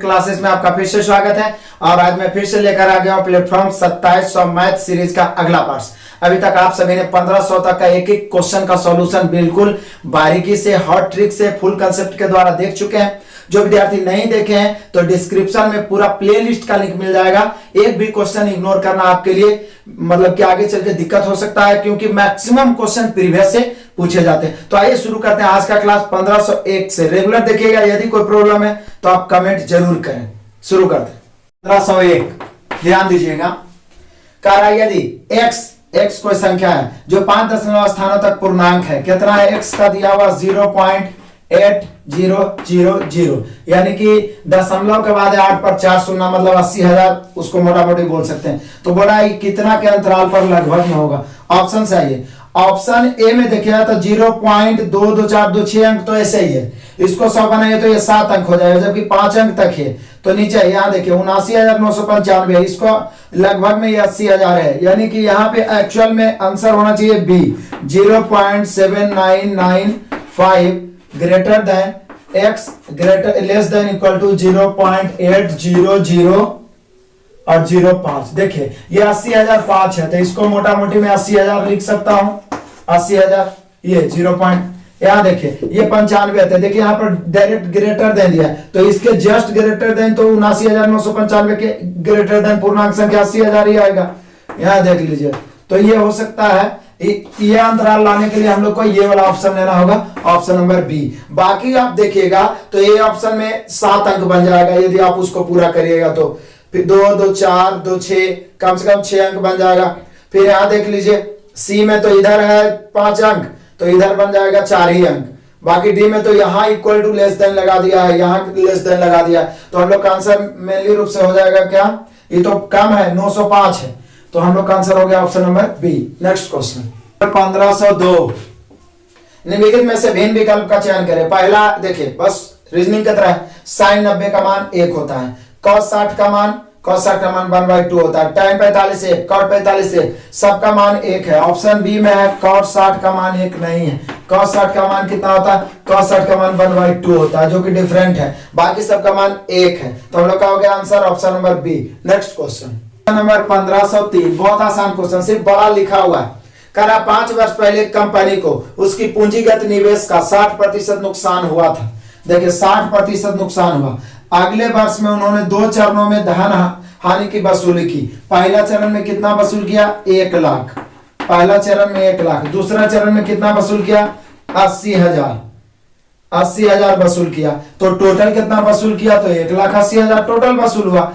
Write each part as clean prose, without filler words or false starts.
Classes में आपका फिर से स्वागत है। और आज मैं फिर से लेकर आ गया हूं प्लेटफॉर्म 2700 मैथ सीरीज का अगला पार्ट। अभी तक आप सभी ने 1500 तक का एक एक क्वेश्चन का सॉल्यूशन बिल्कुल बारीकी से, हॉट ट्रिक से, फुल कंसेप्ट के द्वारा देख चुके हैं। जो विद्यार्थी नहीं देखे हैं तो डिस्क्रिप्शन में पूरा प्लेलिस्ट का लिंक मिल जाएगा। एक भी क्वेश्चन इग्नोर करना आपके लिए मतलब कि आगे चल के दिक्कत हो सकता है, क्योंकि मैक्सिमम क्वेश्चन प्रीवियस से पूछे जाते हैं। तो आइए शुरू करते हैं आज का क्लास 1501 से। रेगुलर देखिएगा, यदि कोई प्रॉब्लम है तो आप कमेंट जरूर करें। शुरू करते हैं 1501। ध्यान दीजिएगा, कह रहा है यदि x कोई संख्या है जो 5 दशमलव स्थानों तक पूर्णांक है, कितना है x का दिया हुआ 0.8000, यानी कि दशमलव के बाद 8 पर 4 शून्य मतलब 80,000, उसको मोटा मोटी बोल सकते हैं। तो बोला है कितना के अंतराल पर लगभग में होगा। ऑप्शन से आइए, ऑप्शन ए में देखिएगा तो 0.22426 अंक तो ऐसे ही है। इसको 100 बनाइए तो ये 7 अंक हो जाएगा, जबकि 5 अंक तक है। तो नीचे यहाँ देखिए 79,995, इसको लगभग में ये 80,000 है, यानी कि यहाँ पे एक्चुअल में आंसर होना चाहिए B 0.7995 greater than x greater less than equal to 0.800 और 0.5। देखिए ये 80,005 है, तो इसको मोटा मोटी में 80,000 लिख सकता हूं। 80,000 ये 0. यहाँ देखिए ये 95 है, देखिए यहाँ पर डायरेक्ट ग्रेटर देन दिया है, तो इसके जस्ट ग्रेटर देन तो 79,995 के ग्रेटर देन पूर्णांक संख्या 80,000 ही आएगा। यहाँ देख लीजिए, तो ये हो सकता है। ये अंतराल लाने के लिए हम लोग को ये वाला ऑप्शन लेना होगा, ऑप्शन नंबर बी। बाकी आप देखिएगा तो ये ऑप्शन में 7 अंक बन जाएगा यदि आप उसको पूरा करिएगा तो। फिर 2, 2, 4, 2, 6, कम से कम 6 अंक बन जाएगा। फिर यहाँ देख लीजिए सी में तो इधर है 5 अंक, तो इधर बन जाएगा 4 ही अंक। बाकी डी में तो यहाँ इक्वल टू लेस देन लगा दिया है, यहाँ लेस देन लगा दिया, तो हम लोग का आंसर मेनली रूप से हो जाएगा क्या, ये तो कम है 905 है, तो हम लोग का आंसर हो गया option number B. Next question 1502। निम्नलिखित में से भिन्न विकल्प का चयन करें। पहला देखिए बस रीजनिंग की तरह, sin 90 का मान 1 होता है, cos 60 का मान 1/2 होता है, tan 45 1, cot 45 1, सबका मान 1 है। ऑप्शन बी में है cot 60 का मान 1 नहीं है। cos 60 का मान कितना होता है, cos 60 का मान 1/2 होता है, जो कि डिफरेंट है। बाकी सबका मान 1 है, तो हम लोग का हो गया answer option number B. Next question number 1503। बहुत आसान क्वेश्चन, सिर्फ बड़ा लिखा हुआ है। कह रहा 5 वर्ष पहले कंपनी को उसकी पूंजीगत निवेश का 60% नुकसान हुआ था। देखिए 60% नुकसान हुआ। अगले वर्ष में उन्होंने 2 चरणों में धन हानि की वसूली की। पहला चरण में कितना वसूल किया, 1 लाख। पहला चरण में 1 लाख। दूसरा चरण में कितना वसूल किया, 80,000 वसूल किया। तो टोटल कितना वसूल किया, तो 1,80,000 टोटल वसूल हुआ।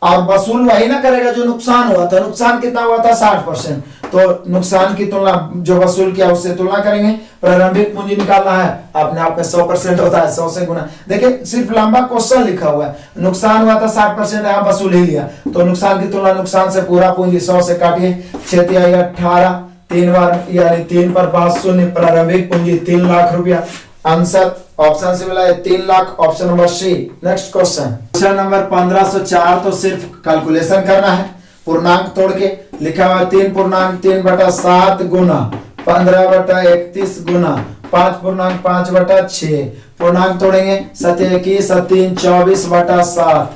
और वसूल वही ना करेगा जो नुकसान हुआ था। नुकसान कितना हुआ था, 60%। तो नुकसान की तुलना जो वसूल किया उससे तुलना करेंगे। प्रारंभिक पूंजी निकालना है, अपने आप में 100% होता है, 100 से गुना। देखिए सिर्फ लंबा क्वेश्चन लिखा हुआ है। नुकसान हुआ था 60%, यहाँ वसूल ही लिया, तो नुकसान की तुलना नुकसान से पूरा पूंजी 100 से काटिए, 6 आएगा 18, 3 बार यानी 3 पर 5 शून्य, प्रारंभिक पूंजी 3 लाख रुपया। आंसर ऑप्शन से मिला है 3 lakh, option number C. Next question number 1504। तो सिर्फ कैलकुलेशन करना है, पूर्णांक तोड़ के लिखा हुआ 3.3/7 गुना 15/31 गुना 5.5/6। पूर्णांक तोड़ेंगे 7 21 3 24/7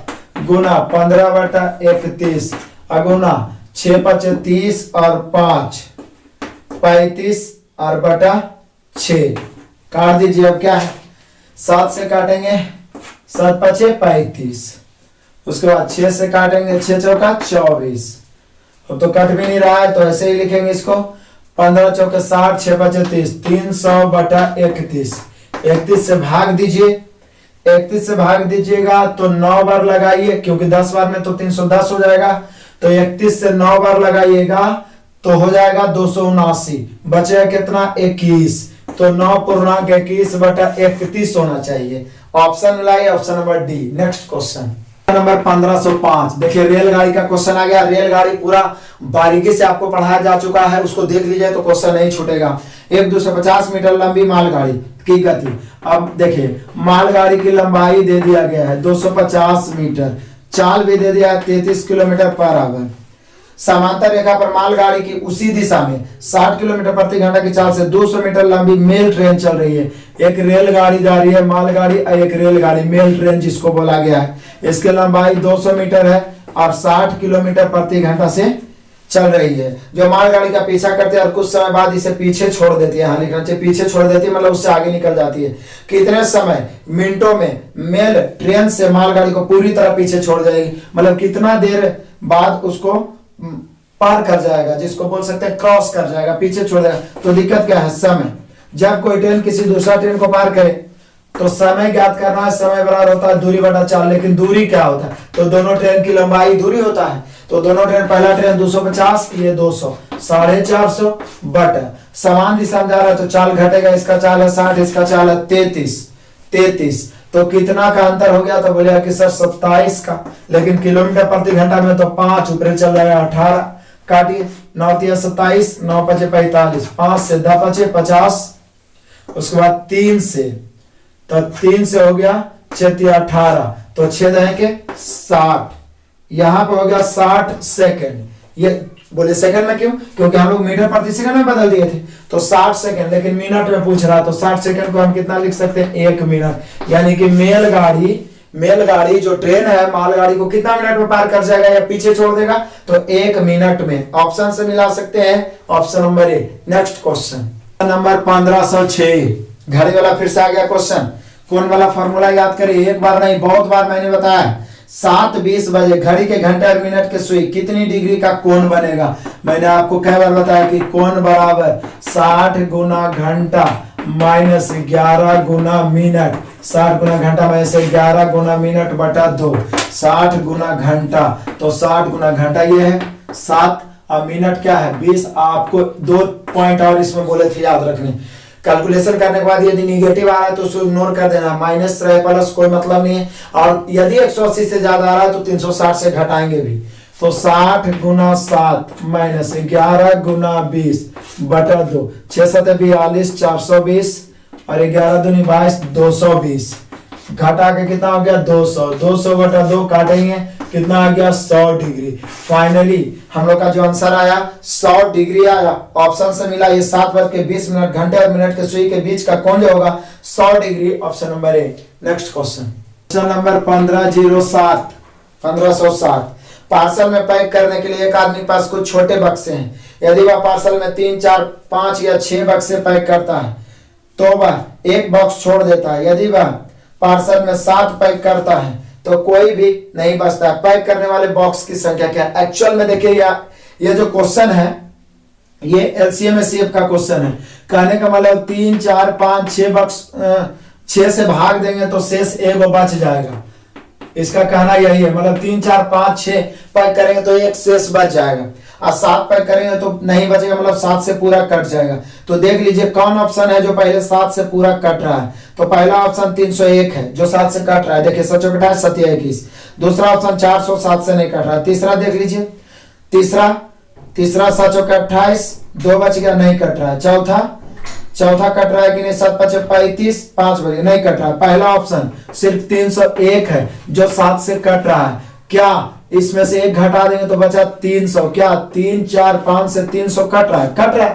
गुना 15/31 अगुना 6 5 30 और 5 35 और बटा 6। काट दीजिए। अब क्या है, 7 से काटेंगे 7 5 35, उसके बाद 6 से काटेंगे 6 चौका 24। अब तो कट भी नहीं रहा है, तो ऐसे ही लिखेंगे इसको 15 चौके 60 6 5 30 300/31। 31 से भाग दीजिए। 31 से भाग दीजिएगा तो 9 बार लगाइए, क्योंकि 10 बार में तो 310 हो जाएगा। तो 31 से 9 बार लगाइएगा तो हो जाएगा 279। बचेगा कितना, 21। तो 9.21/31 होना चाहिए। ऑप्शन मिलाइए, option number D. Next question number 1505। देखिए रेलगाड़ी का क्वेश्चन आ गया। रेलगाड़ी पूरा बारीकी से आपको पढ़ाया जा चुका है, उसको देख लीजिए तो क्वेश्चन नहीं छूटेगा। 250 मीटर लंबी मालगाड़ी की गति। अब देखिए मालगाड़ी की लंबाई दे दिया गया है 250 मीटर, चाल भी दे दिया है 33 किलोमीटर पर आवर। समांतर रेखा पर मालगाड़ी की उसी दिशा में 60 किलोमीटर प्रति घंटा की चाल से 200 मीटर लंबी मेल ट्रेन चल रही है। एक रेलगाड़ी जा रही है, मालगाड़ी, एक रेलगाड़ी, मेल ट्रेन जिसको बोला गया है। इसकी लंबाई 200 मीटर है और 60 किलोमीटर प्रति घंटा से चल रही है। जो मालगाड़ी का पीछा करते हैं और कुछ समय बाद इसे पीछे छोड़ देती है, यहाँ लिखना चाहिए पीछे छोड़ देती है, मतलब उससे आगे निकल जाती है। कितने समय, मिनटों में मेल ट्रेन से मालगाड़ी को पूरी तरह पीछे छोड़ जाएगी, मतलब कितना देर बाद उसको पार कर जाएगा, जिसको बोल सकते हैं क्रॉस कर जाएगा, पीछे छोड़ देगा। तो दिक्कत क्या है, समय। जब कोई ट्रेन किसी दूसरा ट्रेन को पार करे तो समय ज्ञात करना है, समय बराबर होता है दूरी बटा चाल। लेकिन दूरी क्या होता है, तो दोनों ट्रेन की लंबाई दूरी होता है। तो दोनों ट्रेन, पहला ट्रेन 250, ये 200, 450 बट समान दिशा में जा रहा है तो चाल घटेगा। इसका चाल है 60, इसका चाल है 33। तो कितना का अंतर हो गया, तो बोलेगा कि सर 27 का। लेकिन किलोमीटर प्रति घंटा में तो 5 ऊपर चल रहा है 18, काटिए 9 तिया 27, 9 पचे 45, 5 से 10 पचे 50, उसके बाद 3 से, तो 3 से हो गया 6 तिया 18, तो छेद है के 60, यहां पे हो गया 60 सेकंड। ये बोले सेकंड में क्यों, क्योंकि हम लोग मीटर प्रति सेकंड में बदल दिए थे, तो 60 सेकंड। लेकिन मिनट में पूछ रहा है, तो 60 सेकंड को हम कितना लिख सकते हैं, 1 मिनट। यानी कि मेलगाड़ी जो ट्रेन है मालगाड़ी को कितना मिनट में पार कर जाएगा या पीछे छोड़ देगा, तो 1 मिनट में। ऑप्शन से मिला सकते हैं, option number A. Next question number 1506, घड़ी वाला फिर से आ गया क्वेश्चन। कौन वाला फॉर्मूला याद करिए, एक बार नहीं बहुत बार मैंने बताया। 7:20 बजे घड़ी के घंटे और मिनट के सुई कितनी डिग्री का कोण बनेगा। मैंने आपको कई बार बताया कि कोण बराबर 60 गुना घंटा माइनस 11 गुना मिनट। 60 गुना घंटा में से 11 गुना मिनट बटा 2, 60 गुना घंटा, तो 60 गुना घंटा ये है 7, और मिनट क्या है 20। आपको 2 पॉइंट और इसमें बोले थे याद रखने। कैलकुलेशन करने के बाद यदि निगेटिव आ रहा है तो उसको इग्नोर कर देना, माइनस रहे प्लस कोई मतलब नहीं है। और यदि 180 से ज्यादा आ रहा है तो 360 से घटाएंगे भी। तो 60 गुना 7 माइनस 11 गुना 20 बटा 2, 6 7 42, 420 और 11 दूनी 22, 220। घटा के कितना हो गया 200, 200 बटा 2 काटेंगे कितना आ गया 100 डिग्री। फाइनली हम लोग का जो आंसर आया 100 डिग्री आया। ऑप्शन से मिला ये 7:20 घंटे और मिनट के सुई के बीच का कोण जो होगा 100 degree, option number A. Next question number 1507। Parcel में पैक करने के लिए एक आदमी के पास कुछ छोटे बक्से हैं। यदि वह पार्सल में 3 4 5 या 6 बक्से पैक करता है तो वह एक बॉक्स छोड़ देता है। यदि वह पार्सल में 7 पैक करता है तो कोई भी नहीं बचता। पैक करने वाले बॉक्स की संख्या क्या है। एक्चुअल में देखिए ये जो क्वेश्चन है ये एलसीएम एचसीएफ का क्वेश्चन है। कहने का मतलब 3 4 5 6 बॉक्स 6 से भाग देंगे तो शेष 1 बच जाएगा। इसका कहना यही है, मतलब 3 4 5 6 पैक करेंगे तो 1 शेष बच जाएगा और 7 पैक करेंगे तो नहीं बचेगा, मतलब 7 से पूरा कट जाएगा। तो देख लीजिए कौन ऑप्शन है जो पहले 7 से पूरा कट रहा है। तो पहला ऑप्शन 301 है जो 7 से कट रहा है, देखिए 7 चौक 28 7 21। दूसरा ऑप्शन 407 से नहीं कट रहा है। तीसरा देख लीजिए, तीसरा 7 चौक 28 2 बच गया, नहीं कट रहा है। चौथा कट रहा है कि नहीं, 7 5 35 5 बजे नहीं कट रहा है। पहला ऑप्शन सिर्फ 301 है जो 7 से कट रहा है। क्या इसमें से 1 घटा देंगे तो बचा 300। क्या 3 4 5 से 300 कट रहा है,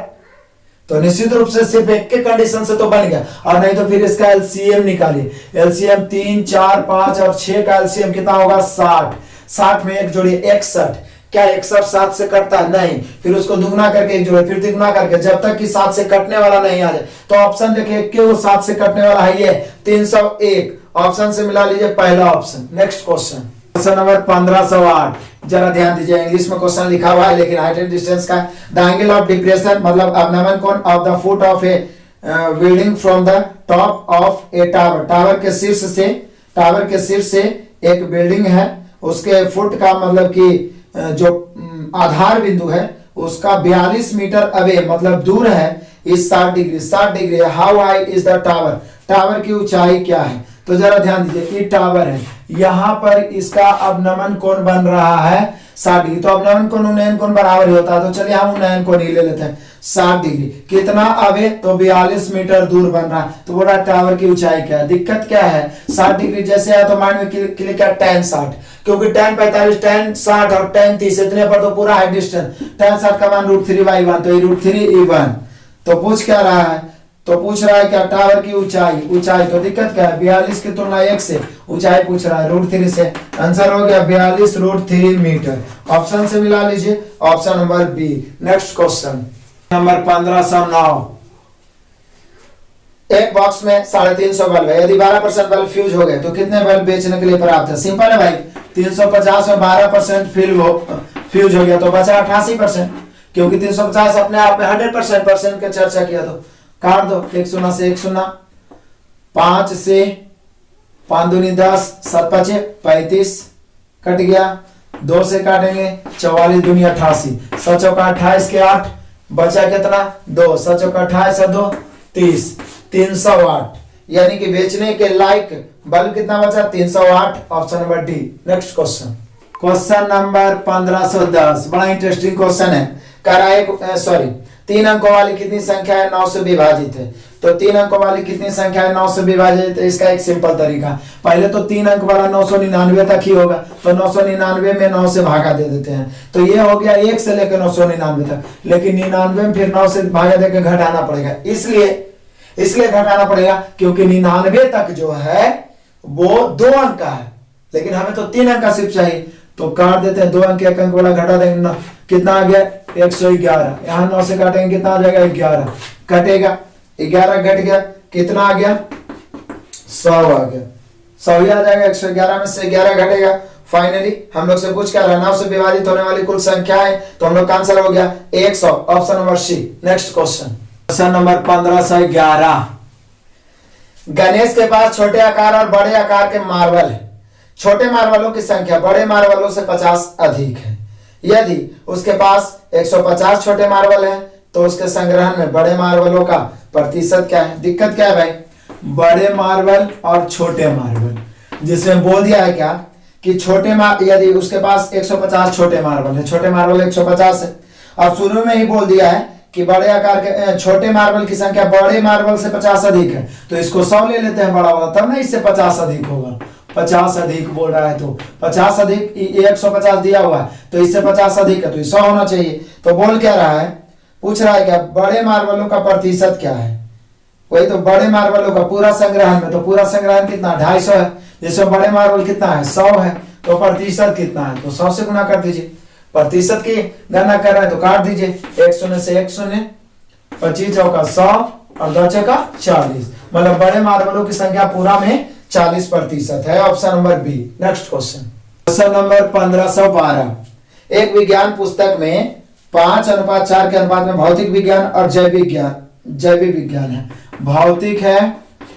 तो निश्चित रूप से सिर्फ एक के कंडीशन से तो बन गया, और नहीं तो फिर इसका एलसीएम निकालिए। एलसीएम 3 4 5 और 6 का एलसीएम कितना होगा 60। 60 में 1 जोड़िए 61। क्या 61 7 से कटता है, नहीं। फिर उसको दुगना करके 1 जोड़े, फिर तिगुना करके, जब तक कि 7 से कटने वाला नहीं आ जाए। तो ऑप्शन देखिए क्यों 7 से कटने वाला है, ये 301। ऑप्शन से मिला लीजिए पहला ऑप्शन। Next question number 1508। जरा ध्यान दीजिए, इंग्लिश में क्वेश्चन लिखा हुआ है लेकिन हाइट एंड डिस्टेंस का। द एंगल ऑफ डिप्रेशन मतलब अवनमन कोण of the foot of A building from the top of A tower. Tower के शीर्ष से एक बिल्डिंग है, उसके फुट का मतलब कि जो आधार बिंदु है उसका 42 मीटर अवे मतलब दूर है, इस 60 degree. How high is the tower, tower की ऊंचाई क्या है। तो जरा ध्यान दीजिए, ये टावर है, यहाँ पर इसका अवनमन कोण बन रहा है 60 डिग्री। तो अवनमन कोण उन्नयन कोण बराबर ही होता है, तो चलिए हम उन्नयन कोण ही ले लेते हैं। 60 डिग्री। कितना अबे? तो 42 मीटर दूर बन रहा है। तो बोला टावर की ऊंचाई क्या है? दिक्कत क्या है? 60 डिग्री जैसे आया तो माइंड में क्लिक किया tan 60, क्योंकि tan 45, tan 60 और tan 30 इतने पर तो पूरा है डिस्टेंस। tan 60 का मान √3/1, तो ये √3e1। तो पूछ क्या रहा है? तो पूछ रहा है क्या? टावर की ऊंचाई। ऊंचाई तो दिक्कत क्या है? 42 की तुलना 1 से ऊंचाई पूछ रहा है √3 से। आंसर हो गया 42 √3 मीटर। ऑप्शन से मिला लीजिए, option number B. Next question number 1509। एक बॉक्स में 350 बल्ब है। यदि 12% बल्ब फ्यूज हो गए तो कितने बल्ब बेचने के लिए पर्याप्त है? सिंपल है भाई, 350 में 12% फ्यूज हो गया तो बचा 88%, क्योंकि 350 अपने आप में 100% की चर्चा किया। तो काट दो, 1 शून्य से 1 शून्य, 5 से 5 दूनी 10, 7 5 35 कट गया। 2 से काटेंगे 44 दूनी 88, 7 चौका 28 के 8, बचा कितना? 2, 7 चौका 28 और 2 30, 300 वाट। यानी कि बेचने के लायक बल्ब कितना बचा? 300 watt. Option number D. Next question, question number 1510। बड़ा इंटरेस्टिंग क्वेश्चन है। कह रहा है 3 अंकों वाली कितनी संख्या है 9 से विभाजित है? तो 3 अंकों वाली कितनी संख्या है 9 से विभाजित है? इसका एक सिंपल तरीका, पहले तो 3 अंक वाला 999 तक ही होगा, तो 999 में 9 से भागा दे देते हैं। तो ये हो गया 1 से लेकर 999 तक, लेकिन 99 में फिर 9 से भागा देकर घटाना पड़ेगा। इसलिए घटाना पड़ेगा क्योंकि 99 तक जो है वो 2 अंक का है, लेकिन हमें तो 3 अंक का सिर्फ चाहिए। तो काट देते हैं, 2 अंक 1 अंक वाला घटा देंगे, कितना आ गया? 111। यहाँ 9 से काटेंगे कितना आ जाएगा? 11 कटेगा, 11 घट गया, कितना आ गया? 100 आ गया। 100 ही आ जाएगा, 111 में से 11 घटेगा। फाइनली हम लोग से पूछ क्या रहा? 9 से विभाजित होने वाली कुल संख्या है, तो हम लोग का आंसर हो गया 100। Option number C. Next question, question number 1511। Ganesh के पास छोटे आकार और बड़े आकार के मार्बल है। छोटे मार्बलों की संख्या बड़े मार्बलों से 50 अधिक है। यदि उसके पास 150 छोटे मार्बल हैं तो उसके संग्रहण में बड़े मार्बलों का प्रतिशत क्या है? दिक्कत क्या है भाई? बड़े मार्बल और छोटे मार्बल, जिसमें बोल दिया है क्या कि यदि उसके पास 150 छोटे मार्बल है, छोटे मार्बल 150 है, और शुरू में ही बोल दिया है कि बड़े आकार के छोटे मार्बल की संख्या बड़े मार्बल से 50 अधिक है, तो इसको 100 ले लेते हैं बड़ा वाला, तब ना इससे 50 अधिक होगा। 50 अधिक बोल रहा है तो 50 अधिक, 150 दिया हुआ है तो इससे 50 अधिक है तो 100 होना चाहिए। तो बोल क्या रहा है? पूछ रहा है क्या बड़े मार्बलों का प्रतिशत क्या है? वही तो, बड़े मार्बलों का पूरा संग्रहण में, तो पूरा संग्रहण कितना? 250 है, जिसमें बड़े मार्बल कितना है? 100 है, तो प्रतिशत कितना है? तो 100 से गुना कर दीजिए। प्रतिशत की गणना कर रहे हैं तो काट दीजिए, 1 शून्य से 1 शून्य, 25 चौका 100 और 2 चौका 40, मतलब बड़े मार्बलों की संख्या पूरा में 40% है। Option number B. Next question, question number 1512। एक विज्ञान पुस्तक में 5:4 के अनुपात में भौतिक विज्ञान और जैविक विज्ञान है।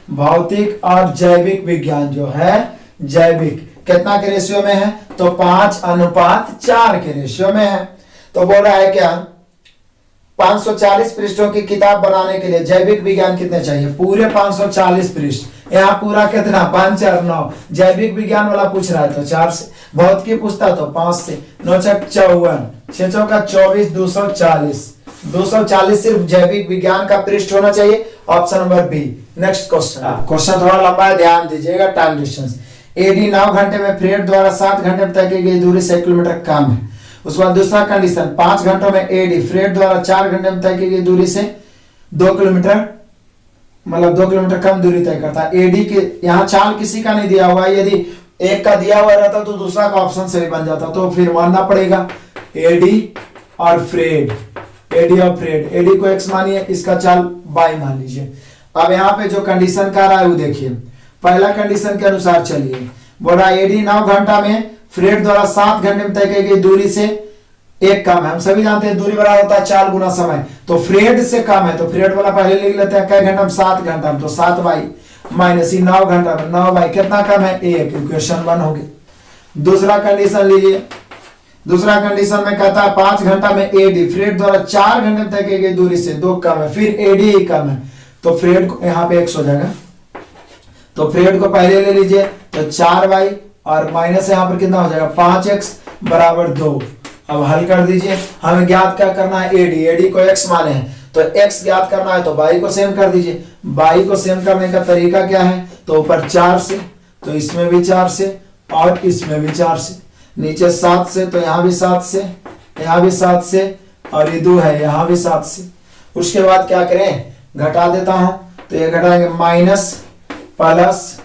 भौतिक और जैविक विज्ञान जो है, जैविक कितना के रेशियो में है? तो 5:4 के रेशियो में है। तो बोल रहा है क्या 540 पृष्ठों की किताब बनाने के लिए जैविक विज्ञान कितने चाहिए? पूरे 540 पृष्ठ। यहाँ पूरा कितना? 5 4 9। जैविक विज्ञान वाला पूछ रहा है तो 4 से, भौतिक पुस्तक तो 5 से, 9 चौक 54, 6 चौका 24, 240 सिर्फ जैविक विज्ञान का पृष्ठ होना चाहिए। Option number B. Next question, question थोड़ा लंबा है, ध्यान दीजिएगा। टाइम डिस्टेंस, एडी 9 घंटे में फ्रेड द्वारा 7 घंटे में तय की गई दूरी से 1 किलोमीटर कम है। उसके बाद दूसरा कंडीशन, 5 घंटों में एडी फ्रेड द्वारा 4 घंटे में तय की गई दूरी से 2 किलोमीटर, मतलब 2 किलोमीटर कम दूरी तय करता है। एडी के यहाँ चाल किसी का नहीं दिया हुआ है, यदि एक का दिया हुआ रहता तो दूसरा का ऑप्शन सही बन जाता, तो फिर मानना पड़ेगा एडी और फ्रेड। एडी को एक्स मानिए, इसका चाल बाई मान लीजिए। अब यहाँ पे जो कंडीशन का रहा है वो देखिए, पहला कंडीशन के अनुसार चलिए, बोला एडी 9 घंटा में फ्रेड द्वारा 7 घंटे में तय की गई दूरी से 1 कम है। हम सभी जानते हैं दूरी बराबर होता है 4 गुना समय, तो फ्रेड से कम है, तो फ्रेड वाला पहले लिख लेते हैं, कई घंटा में? 7 घंटा में, तो 7 बाई माइनस 9 घंटा में, 9 बाई कितना कम है? 1। इक्वेशन 1 होगी। दूसरा कंडीशन लीजिए, दूसरा कंडीशन में कहता है 5 घंटा में एडी फ्रेड द्वारा 4 घंटे में तय की गई दूरी से 2 कम है, फिर एडी ही कम है, तो फ्रेड को यहाँ पे 100 हो जाएगा। तो फ्रेड को पहले ले लीजिए, तो 4 बाई और माइनस यहाँ पर कितना हो जाएगा? 5x बराबर 2, अब हल कर दीजिए। हमें ज्ञात क्या करना है, एडी, एडी को x माने हैं तो x ज्ञात करना है तो y को सेम कर दीजिए। y को सेम करने का तरीका क्या है, तो ऊपर 4 से, तो इसमें भी 4 से और इसमें भी 4 से, नीचे 7 से, तो यहाँ भी 7 से, यहाँ भी 7 से और ये 2 है यहाँ भी 7 से। उसके बाद क्या करें, घटा देता हूं, तो ये घटाएंगे minus plus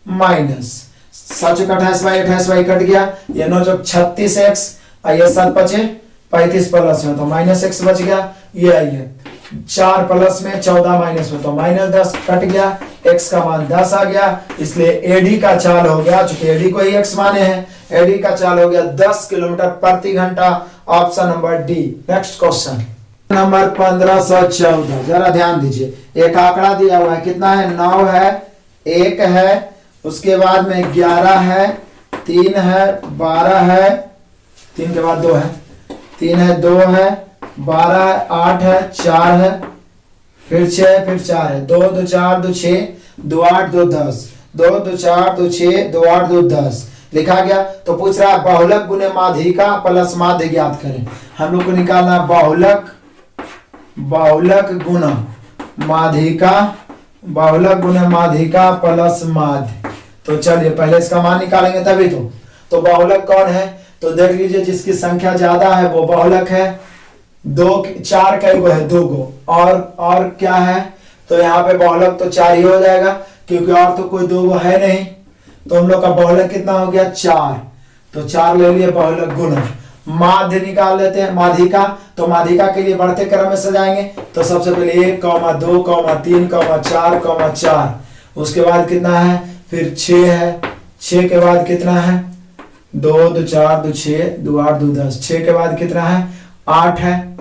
minus, 7 28y cut गया, ये 9 जो 36x और ये 7 बचे 35 प्लस में तो माइनस x बच गया। ये आइए 4 प्लस में 14 माइनस में तो माइनस 10 कट गया, x का मान 10 आ गया, इसलिए एडी का चाल हो गया, चूंकि एडी को ही x माने हैं, एडी का चाल हो गया 10 किलोमीटर प्रति घंटा। Option number D. Next question number 1514, जरा ध्यान दीजिए, एक आंकड़ा दिया हुआ है, कितना है, 9 है, 1 है, उसके बाद में 11 है, 3 है, 12 है, 3 के बाद 2 है, 3 है, 2 है, 12 है, 8 है, 4 है, फिर 6, फिर 4 है, 2 2 4 2 6 2 8 2 10, 2 2 4 2 6 2 8 2 10 लिखा गया। तो पूछ रहा है बहुलक गुने माध्यिका प्लस माध्य ज्ञात करें। हम लोग को निकालना है बहुलक गुना माध्यिका, बहुलक गुना माध्यिका प्लस माध्य। तो चलिए पहले इसका मान निकालेंगे तभी तो बहुलक कौन है, तो देख लीजिए जिसकी संख्या ज्यादा है वो बहुलक है। 4 कई गो है, 2 गो, और क्या है, तो यहाँ पे बहुलक तो 4 ही हो जाएगा क्योंकि और तो कोई 2 गो है नहीं। तो हम लोग का बहुलक कितना हो गया, 4, तो 4 ले लिए बहुलक गुना। माध्य निकाल लेते हैं, माध्यिका, तो माध्यिका के लिए बढ़ते क्रम में सजाएंगे, तो सबसे पहले 1, 2, 3, 4, 4, उसके बाद कितना है, फिर 6 है, 6 के बाद कितना है, 2 2 4 2 6 2 8 2 10, 6 के बाद कितना है, 8 है,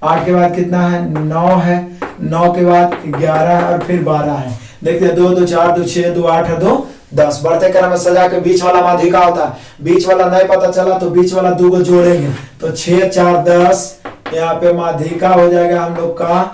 8 के बाद कितना है, 9 है, 9 के बाद 11 है और फिर 12 है। देखते हैं 2 2 4 2 6 2 8 2 10, बढ़ते क्रम में सजा के बीच वाला माध्यिका होता है, बीच वाला नहीं पता चला तो बीच वाला 2 को जोड़ेंगे, तो 6 4 10, यहाँ पे माध्यिका हो जाएगा हम लोग का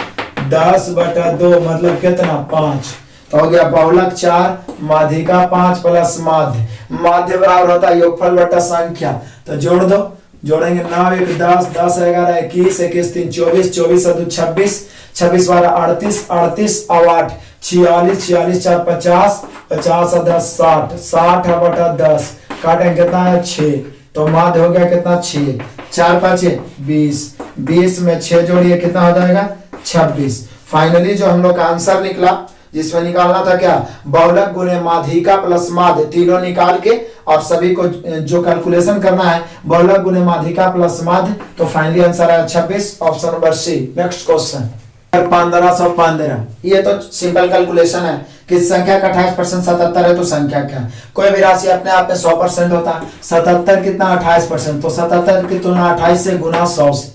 10/2, मतलब कितना, 5। तो हो गया बहुलक 4, माध्यिका 5 प्लस माध्य, माध्य बराबर होता है योगफल बटा संख्या, तो जोड़ दो, जोड़ेंगे 9 1 10 10 11 21 21 3 24 24 2 26 26 12 38 38 और 8 46 46 4 50 50 और 10 60 60/10, काटेंगे कितना है, 6, तो माध्य हो गया कितना, 6, 4 5 20, 20 में 6 जोड़िए कितना हो जाएगा, 26। फाइनली जो हम लोग का आंसर निकला, जिसमें निकालना था क्या, बहुलक गुने माध्यिका प्लस माध्य, तीनों निकाल के और सभी को जो कैलकुलेशन करना है बहुलक गुने माध्यिका प्लस माध्य, तो फाइनली आंसर है 26, option number C. Next question 1515, ये तो सिंपल कैलकुलेशन है कि संख्या का 28% 77 है तो संख्या क्या, कोई भी राशि अपने आप में 100% होता है, 77 कितना 28%, तो 77 की तुलना 28 से गुना 100 से,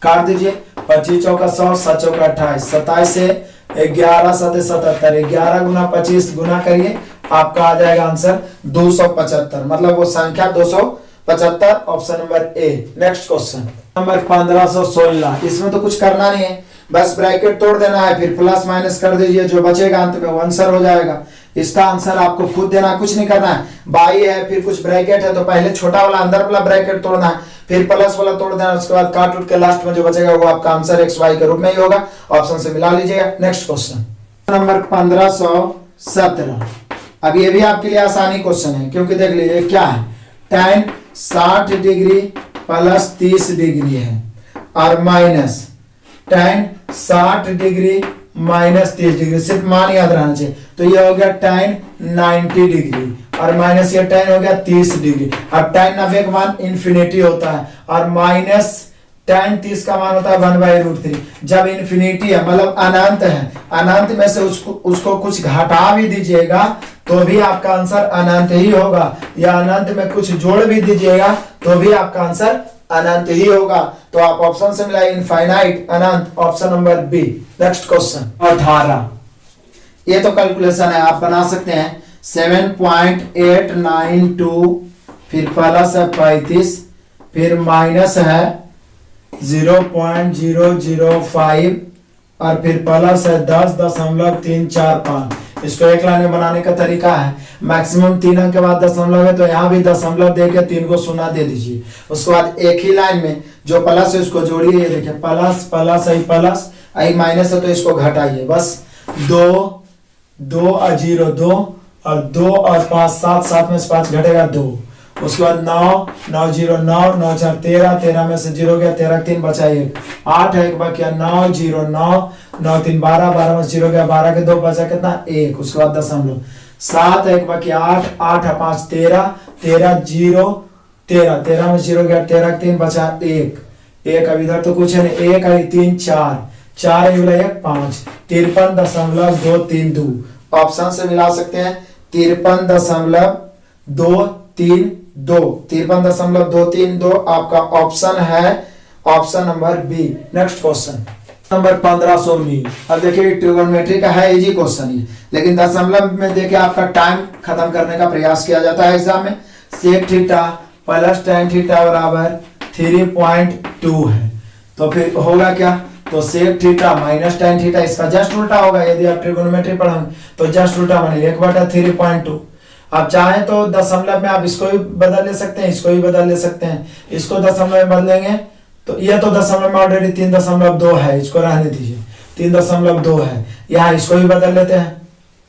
काट दीजिए, 25 चौका 100, 7 चौका 28, 27 से 11 7 77, 11 गुना 25 गुना करिए, आपका आ जाएगा आंसर 275, मतलब वो संख्या 275, option number A. Next question number 1516, इसमें तो कुछ करना नहीं है, बस ब्रैकेट तोड़ देना है, फिर प्लस माइनस कर दीजिए, जो बचेगा अंत में वो आंसर हो जाएगा। इसका आंसर आपको खुद देना, कुछ नहीं करना है, बाई है फिर कुछ ब्रैकेट है, तो पहले छोटा वाला अंदर वाला ब्रैकेट तोड़ना है, फिर प्लस वाला तोड़ देना, उसके बाद काट उठ के लास्ट में जो बचेगा वो आपका आंसर एक्स वाई के रूप में ही होगा, ऑप्शन से मिला लीजिएगा। नेक्स्ट क्वेश्चन नंबर 1517, अब ये भी आपके लिए आसानी क्वेश्चन है, क्योंकि देख लीजिए क्या है, tan 60 डिग्री प्लस 30 डिग्री है और minus tan 60 degree minus 30 degree, सिर्फ मान याद रहना चाहिए, तो ये हो गया tan 90 डिग्री और माइनस ये tan हो गया 30 डिग्री। अब tan 90 का मान इन्फिनिटी होता है और माइनस tan 30 का मान होता है 1/√3। जब इन्फिनिटी है मतलब अनंत है, अनंत में से उसको कुछ घटा भी दीजिएगा तो भी आपका आंसर अनंत ही होगा, या अनंत में कुछ जोड़ भी दीजिएगा तो भी आपका आंसर अनंत ही होगा, तो आप ऑप्शन से मिला इनफाइनाइट अनंत, option number B. Next question 18, ये तो कैलकुलेशन है, आप बना सकते हैं, 7.892, फिर प्लस है 35, फिर माइनस है 0.005 और फिर प्लस है 10.345, इसको एक लाइन में बनाने का तरीका है, मैक्सिमम 3 अंक के बाद दशमलव है तो यहाँ भी दशमलव देके 3 को शून्य दे दीजिए। उसके बाद एक ही लाइन में जो प्लस है उसको जोड़िए, ये देखिए प्लस प्लस आई प्लस आई माइनस है तो इसको घटाइए, बस 2 और 0 2 और 2 और 5 7 7 में से 5 घटेगा 2। उसके बाद 9 9 0 9 9 4 13 13 में से 0 गया 13 3 बचा 1 8 है, एक बाकी 9 0 9 9 3 12 12 में से 0 गया 12 के 2 बचा कितना 1। उसके बाद दशमलव 7 है, एक बाकी 8 8 है 5 13 13 0 13 13 में 0 गया 13 3 बचा 1 अब इधर तो कुछ है नहीं, 1 आई 3 4 4 1 5 53.232 ऑप्शन से मिला सकते हैं 53.232 आपका ऑप्शन है, option number B. Next question number 1519। अब देखिए ट्रिगोनोमेट्री का है, इजी क्वेश्चन ही, लेकिन दशमलव में देखिए आपका टाइम खत्म करने का प्रयास किया जाता है एग्जाम में। Sec theta plus tan theta बराबर 3.2 है, तो फिर होगा क्या, तो sec theta minus tan theta, इसका जस्ट उल्टा होगा। यदि आप ट्रिगोनोमेट्री पढ़ोगे तो जस्ट उल्टा बनेगा 1/3.2। आप चाहें तो दशमलव में आप इसको भी बदल ले सकते हैं, इसको भी बदल ले सकते हैं। इसको दशमलव में बदलेंगे तो यह तो दशमलव में ऑलरेडी 3.2 है, इसको रहने दीजिए 3.2 है। यहाँ इसको भी बदल लेते हैं,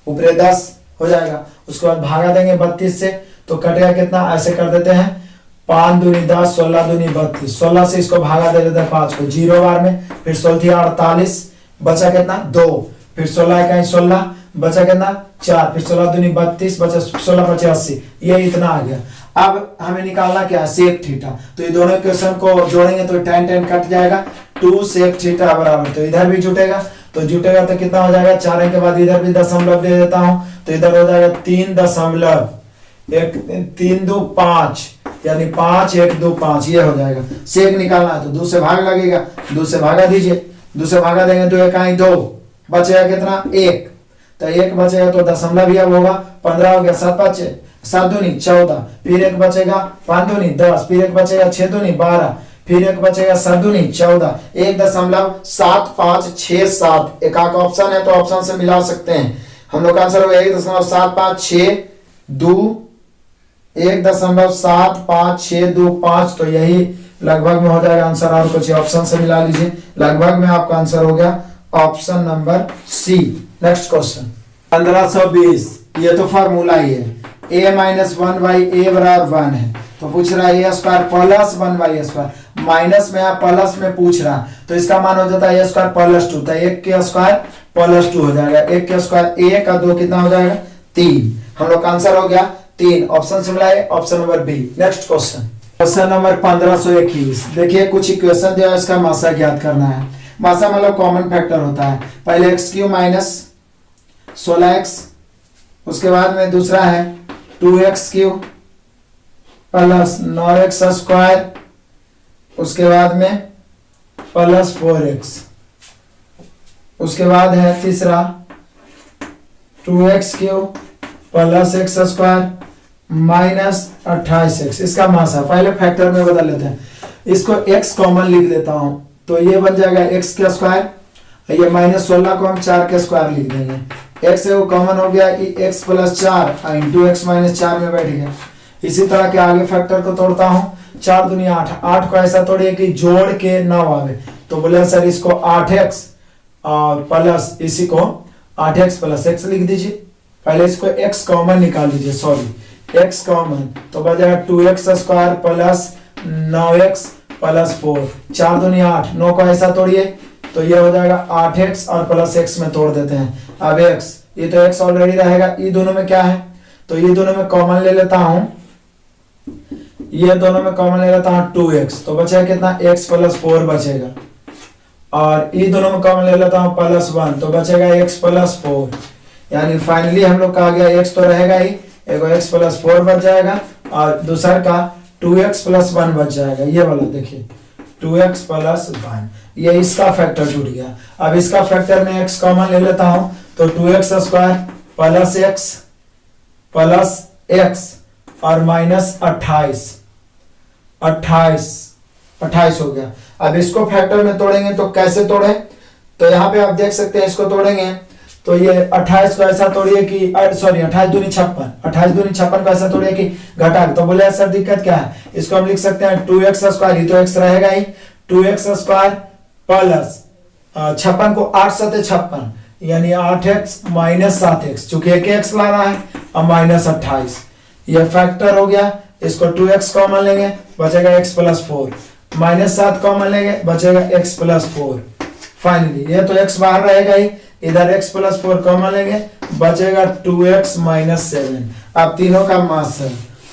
ऊपर 10 हो जाएगा। उसके बाद भागा देंगे 32 से तो कटेगा कितना, ऐसे कर देते हैं 5 दूनी 10 16 दूनी 32, 16 से इसको भागा दे देते हैं 5 को 0 बार में, फिर 16 48 बचा कितना 2, फिर 16 इकाई 16 बचा कितना 4, फिर 16 दूनी 32 बचा 16 बचे 80, ये इतना आ गया। अब हमें निकालना क्या है, सेक थीटा। तो ये दोनों इक्वेशन को जोड़ेंगे तो tan tan कट जाएगा, 2 सेक थीटा बराबर, तो इधर भी जुटेगा तो कितना हो जाएगा, 4 के बाद इधर भी दशमलव दे देता हूं तो इधर हो जाएगा 3 2 5 यानी 5 1 2 5 ये हो जाएगा। सेक निकालना है तो 2 से भाग लगेगा, 2 से भागा दीजिए, 2 से भागा देंगे तो 1 आई 2 बचेगा कितना 1, तो 1 बचेगा तो दशमलव भी अब होगा 15 हो गया, 7 बचे 7 दूनी 14, फिर 1 बचेगा 5 दूनी 10, फिर 1 बचेगा 6 दूनी 12, फिर 1 बचेगा 7 दूनी 14, 1.7567 एक आका ऑप्शन है तो ऑप्शन से मिला सकते हैं। हम लोग का आंसर हो गया 1.7562 तो यही लगभग में हो जाएगा आंसर, और कुछ ऑप्शन से मिला लीजिए, लगभग में आपका आंसर हो गया option number C. Next question 1520, ये तो फार्मूला ही है, a माइनस 1/a बराबर 1 है, तो पूछ रहा है a square plus 1/a square, minus में आप प्लस में पूछ रहा तो इसका मान हो जाता है a स्क्वायर प्लस 2, तो 1 के स्क्वायर प्लस 2 हो जाएगा, 1 के स्क्वायर 1 का 2 कितना हो जाएगा 3। हम लोग का आंसर हो गया 3, ऑप्शन से मिलाए option number B. Next question question number 1521। देखिए कुछ इक्वेशन दिया है, इसका मासा ज्ञात करना है। मासा मतलब कॉमन फैक्टर होता है, पहले x³ माइनस 16x, उसके बाद में दूसरा है 2x³ प्लस 9x स्क्वायर, उसके बाद में प्लस 4x, उसके बाद है तीसरा 2x³ plus x square minus 28x। इसका मासा पहले फैक्टर में बदल लेते हैं, इसको x कॉमन लिख देता हूं तो ये बन जाएगा x के स्क्वायर, ये माइनस 16 को हम 4 के स्क्वायर लिख देंगे, x है वो कॉमन हो गया कि x plus 4 into x minus 4 में बैठ गया। इसी तरह के आगे फैक्टर को तोड़ता हूं, 4 दूनी 8, 8 को ऐसा तोड़िए कि जोड़ के 9 आवे, तो बोले सर इसको 8x और प्लस इसी को 8x प्लस x लिख दीजिए। पहले इसको x कॉमन निकाल लीजिए, सॉरी x कॉमन, तो बचेगा 2x square plus 9x plus 4, 4 दूनी 8, 9 को ऐसा तोड़िए तो ये हो जाएगा 8x और प्लस x में तोड़ देते हैं। अब x, ये तो x ऑलरेडी रहेगा, ये दोनों में क्या है तो ये दोनों में कॉमन ले लेता हूं, ये दोनों में कॉमन ले लेता हूं 2x, तो बचेगा कितना x प्लस 4 बचेगा, और ये दोनों में कॉमन ले लेता हूं प्लस 1, तो बचेगा x प्लस 4, यानी फाइनली हम लोग का आ गया x तो रहेगा ही, एगो x प्लस 4 बच जाएगा और दूसरा का 2x प्लस 1 बच जाएगा। ये वाला देखिए 2x प्लस 1, ये इसका फैक्टर टूट गया। अब इसका फैक्टर में x कॉमन ले लेता हूं तो 2x स्क्वायर प्लस x और माइनस 28 हो गया। अब इसको फैक्टर में तोड़ेंगे तो कैसे तोड़े, तो यहाँ पे आप देख सकते हैं, इसको तोड़ेंगे तो ये 28 को ऐसा तोड़िए कि सॉरी 28 दूनी 56, 28 दूनी 56 को ऐसा तोड़िए कि घटा। तो बोले सर दिक्कत क्या है, इसको हम लिख सकते हैं 2x स्क्वायर, ही तो x रहेगा ही, 2x स्क्वायर प्लस 56 को 8 सते 56 यानी 8x माइनस 7x, चूंकि एक x ला रहा है, अब माइनस 28, ये फैक्टर हो गया। इसको 2x कॉमन लेंगे बचेगा x प्लस 4, माइनस 7 कॉमन लेंगे बचेगा x प्लस 4। फाइनली ये तो x बाहर रहेगा ही, इधर x प्लस 4 कॉमन लेंगे बचेगा 2x माइनस 7। अब तीनों का मासा,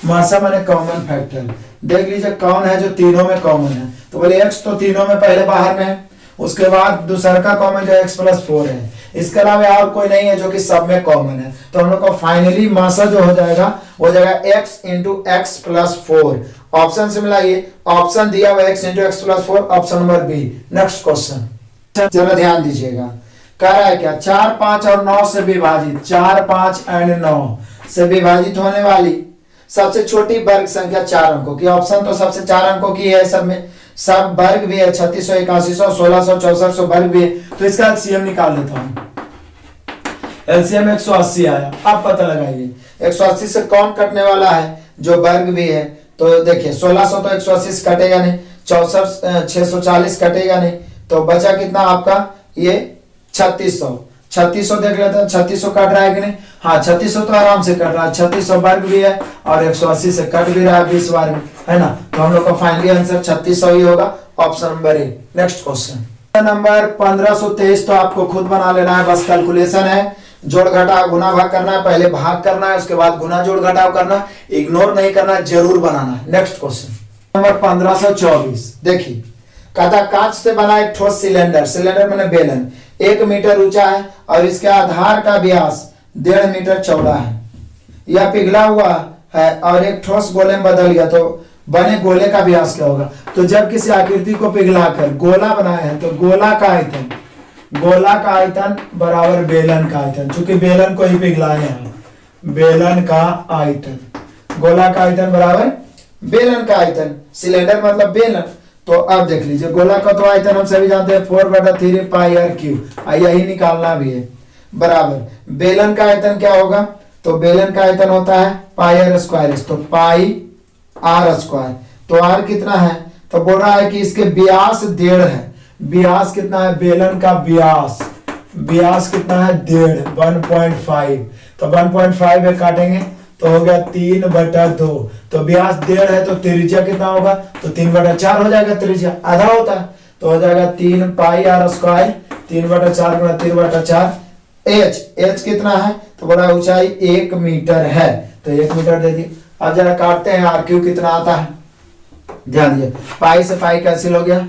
मासा माने कॉमन फैक्टर, देख लीजिए कौन है जो तीनों में कॉमन है। तो बोले x तो तीनों में पहले बाहर में है, उसके बाद दूसरा का कॉमन जो x प्लस 4 है, इसके अलावा और कोई नहीं है जो कि सब में कॉमन है। तो हम लोग को फाइनली मासा जो हो जाएगा वो हो जाएगा x into x plus 4। Option से मिलाइए, ऑप्शन दिया हुआ x into x plus 4, option number B. Next question जरा ध्यान दीजिएगा, कह रहा है क्या 4, 5 और 9 से विभाजित, 4, 5 एंड 9 से विभाजित होने वाली सबसे छोटी वर्ग संख्या 4 अंकों की। ऑप्शन तो सबसे 4 अंकों की है, सब में सब वर्ग भी है, 3600, 8100, 1600, 6400 वर्ग भी है। तो इसका एलसीएम निकाल लेता हूं, एलसीएम 180 आया। अब पता लगाइए 180 से कौन कटने वाला है, जो वर्ग भी है। तो देखिए 1600 तो 180 से कटेगा नहीं, 64 640 कटेगा नहीं, तो बचा कितना आपका ये 3600। 3600 देख लेते हैं, 3600 कट रहा है कि नहीं, हाँ 3600 तो आराम से कट रहा है, 3600 वर्ग भी है और 180 से कट भी रहा है 20 वर्ग, है ना। तो हम लोग का फाइनली आंसर 3600 ही होगा, option number A. Next question number 1523, तो आपको खुद बना लेना है, बस कैलकुलेशन है, जोड़ घटाव गुना भाग करना है, पहले भाग करना है उसके बाद गुना जोड़ घटाव करना, इग्नोर नहीं करना, जरूर बनाना है। नेक्स्ट क्वेश्चन नंबर 1524, देखिए कहता कांच से बना एक ठोस सिलेंडर, सिलेंडर मैंने बेलन 1 मीटर ऊंचा है और इसके आधार का व्यास 1.5 मीटर चौड़ा है। यह पिघला हुआ है और एक ठोस गोले में बदल गया, तो बने गोले का व्यास क्या होगा। तो जब किसी आकृति को पिघलाकर गोला बनाए हैं तो गोला का आयतन, गोला का आयतन बराबर बेलन का आयतन, चूंकि बेलन को ही पिघलाए हैं, बेलन का आयतन, गोला का आयतन बराबर बेलन का आयतन, सिलेंडर मतलब बेलन। तो अब देख लीजिए गोला का तो आयतन हम सभी जानते हैं 4/3 पाई आर क्यू, यही निकालना भी है, बराबर बेलन का आयतन क्या होगा, तो बेलन का आयतन होता है पाई आर स्क्वायर, तो पाई आर स्क्वायर। तो आर कितना है, तो बोल रहा है कि इसके व्यास 1.5 है, व्यास कितना है बेलन का व्यास, व्यास कितना है 1.5, 1.5, तो 1.5 में काटेंगे तो हो गया 3/2, तो व्यास 1.5 है तो त्रिज्या कितना होगा, तो 3/4 हो जाएगा, त्रिज्या आधा होता है, तो हो जाएगा 3 पाई आर स्क्वायर, 3/4 गुणा 3/4। एच कितना है, तो बोला ऊंचाई 1 मीटर है, तो 1 मीटर दे दी। अब जरा काटते हैं आर क्यू कितना आता है, ध्यान दिए पाई से पाई कैंसिल हो गया,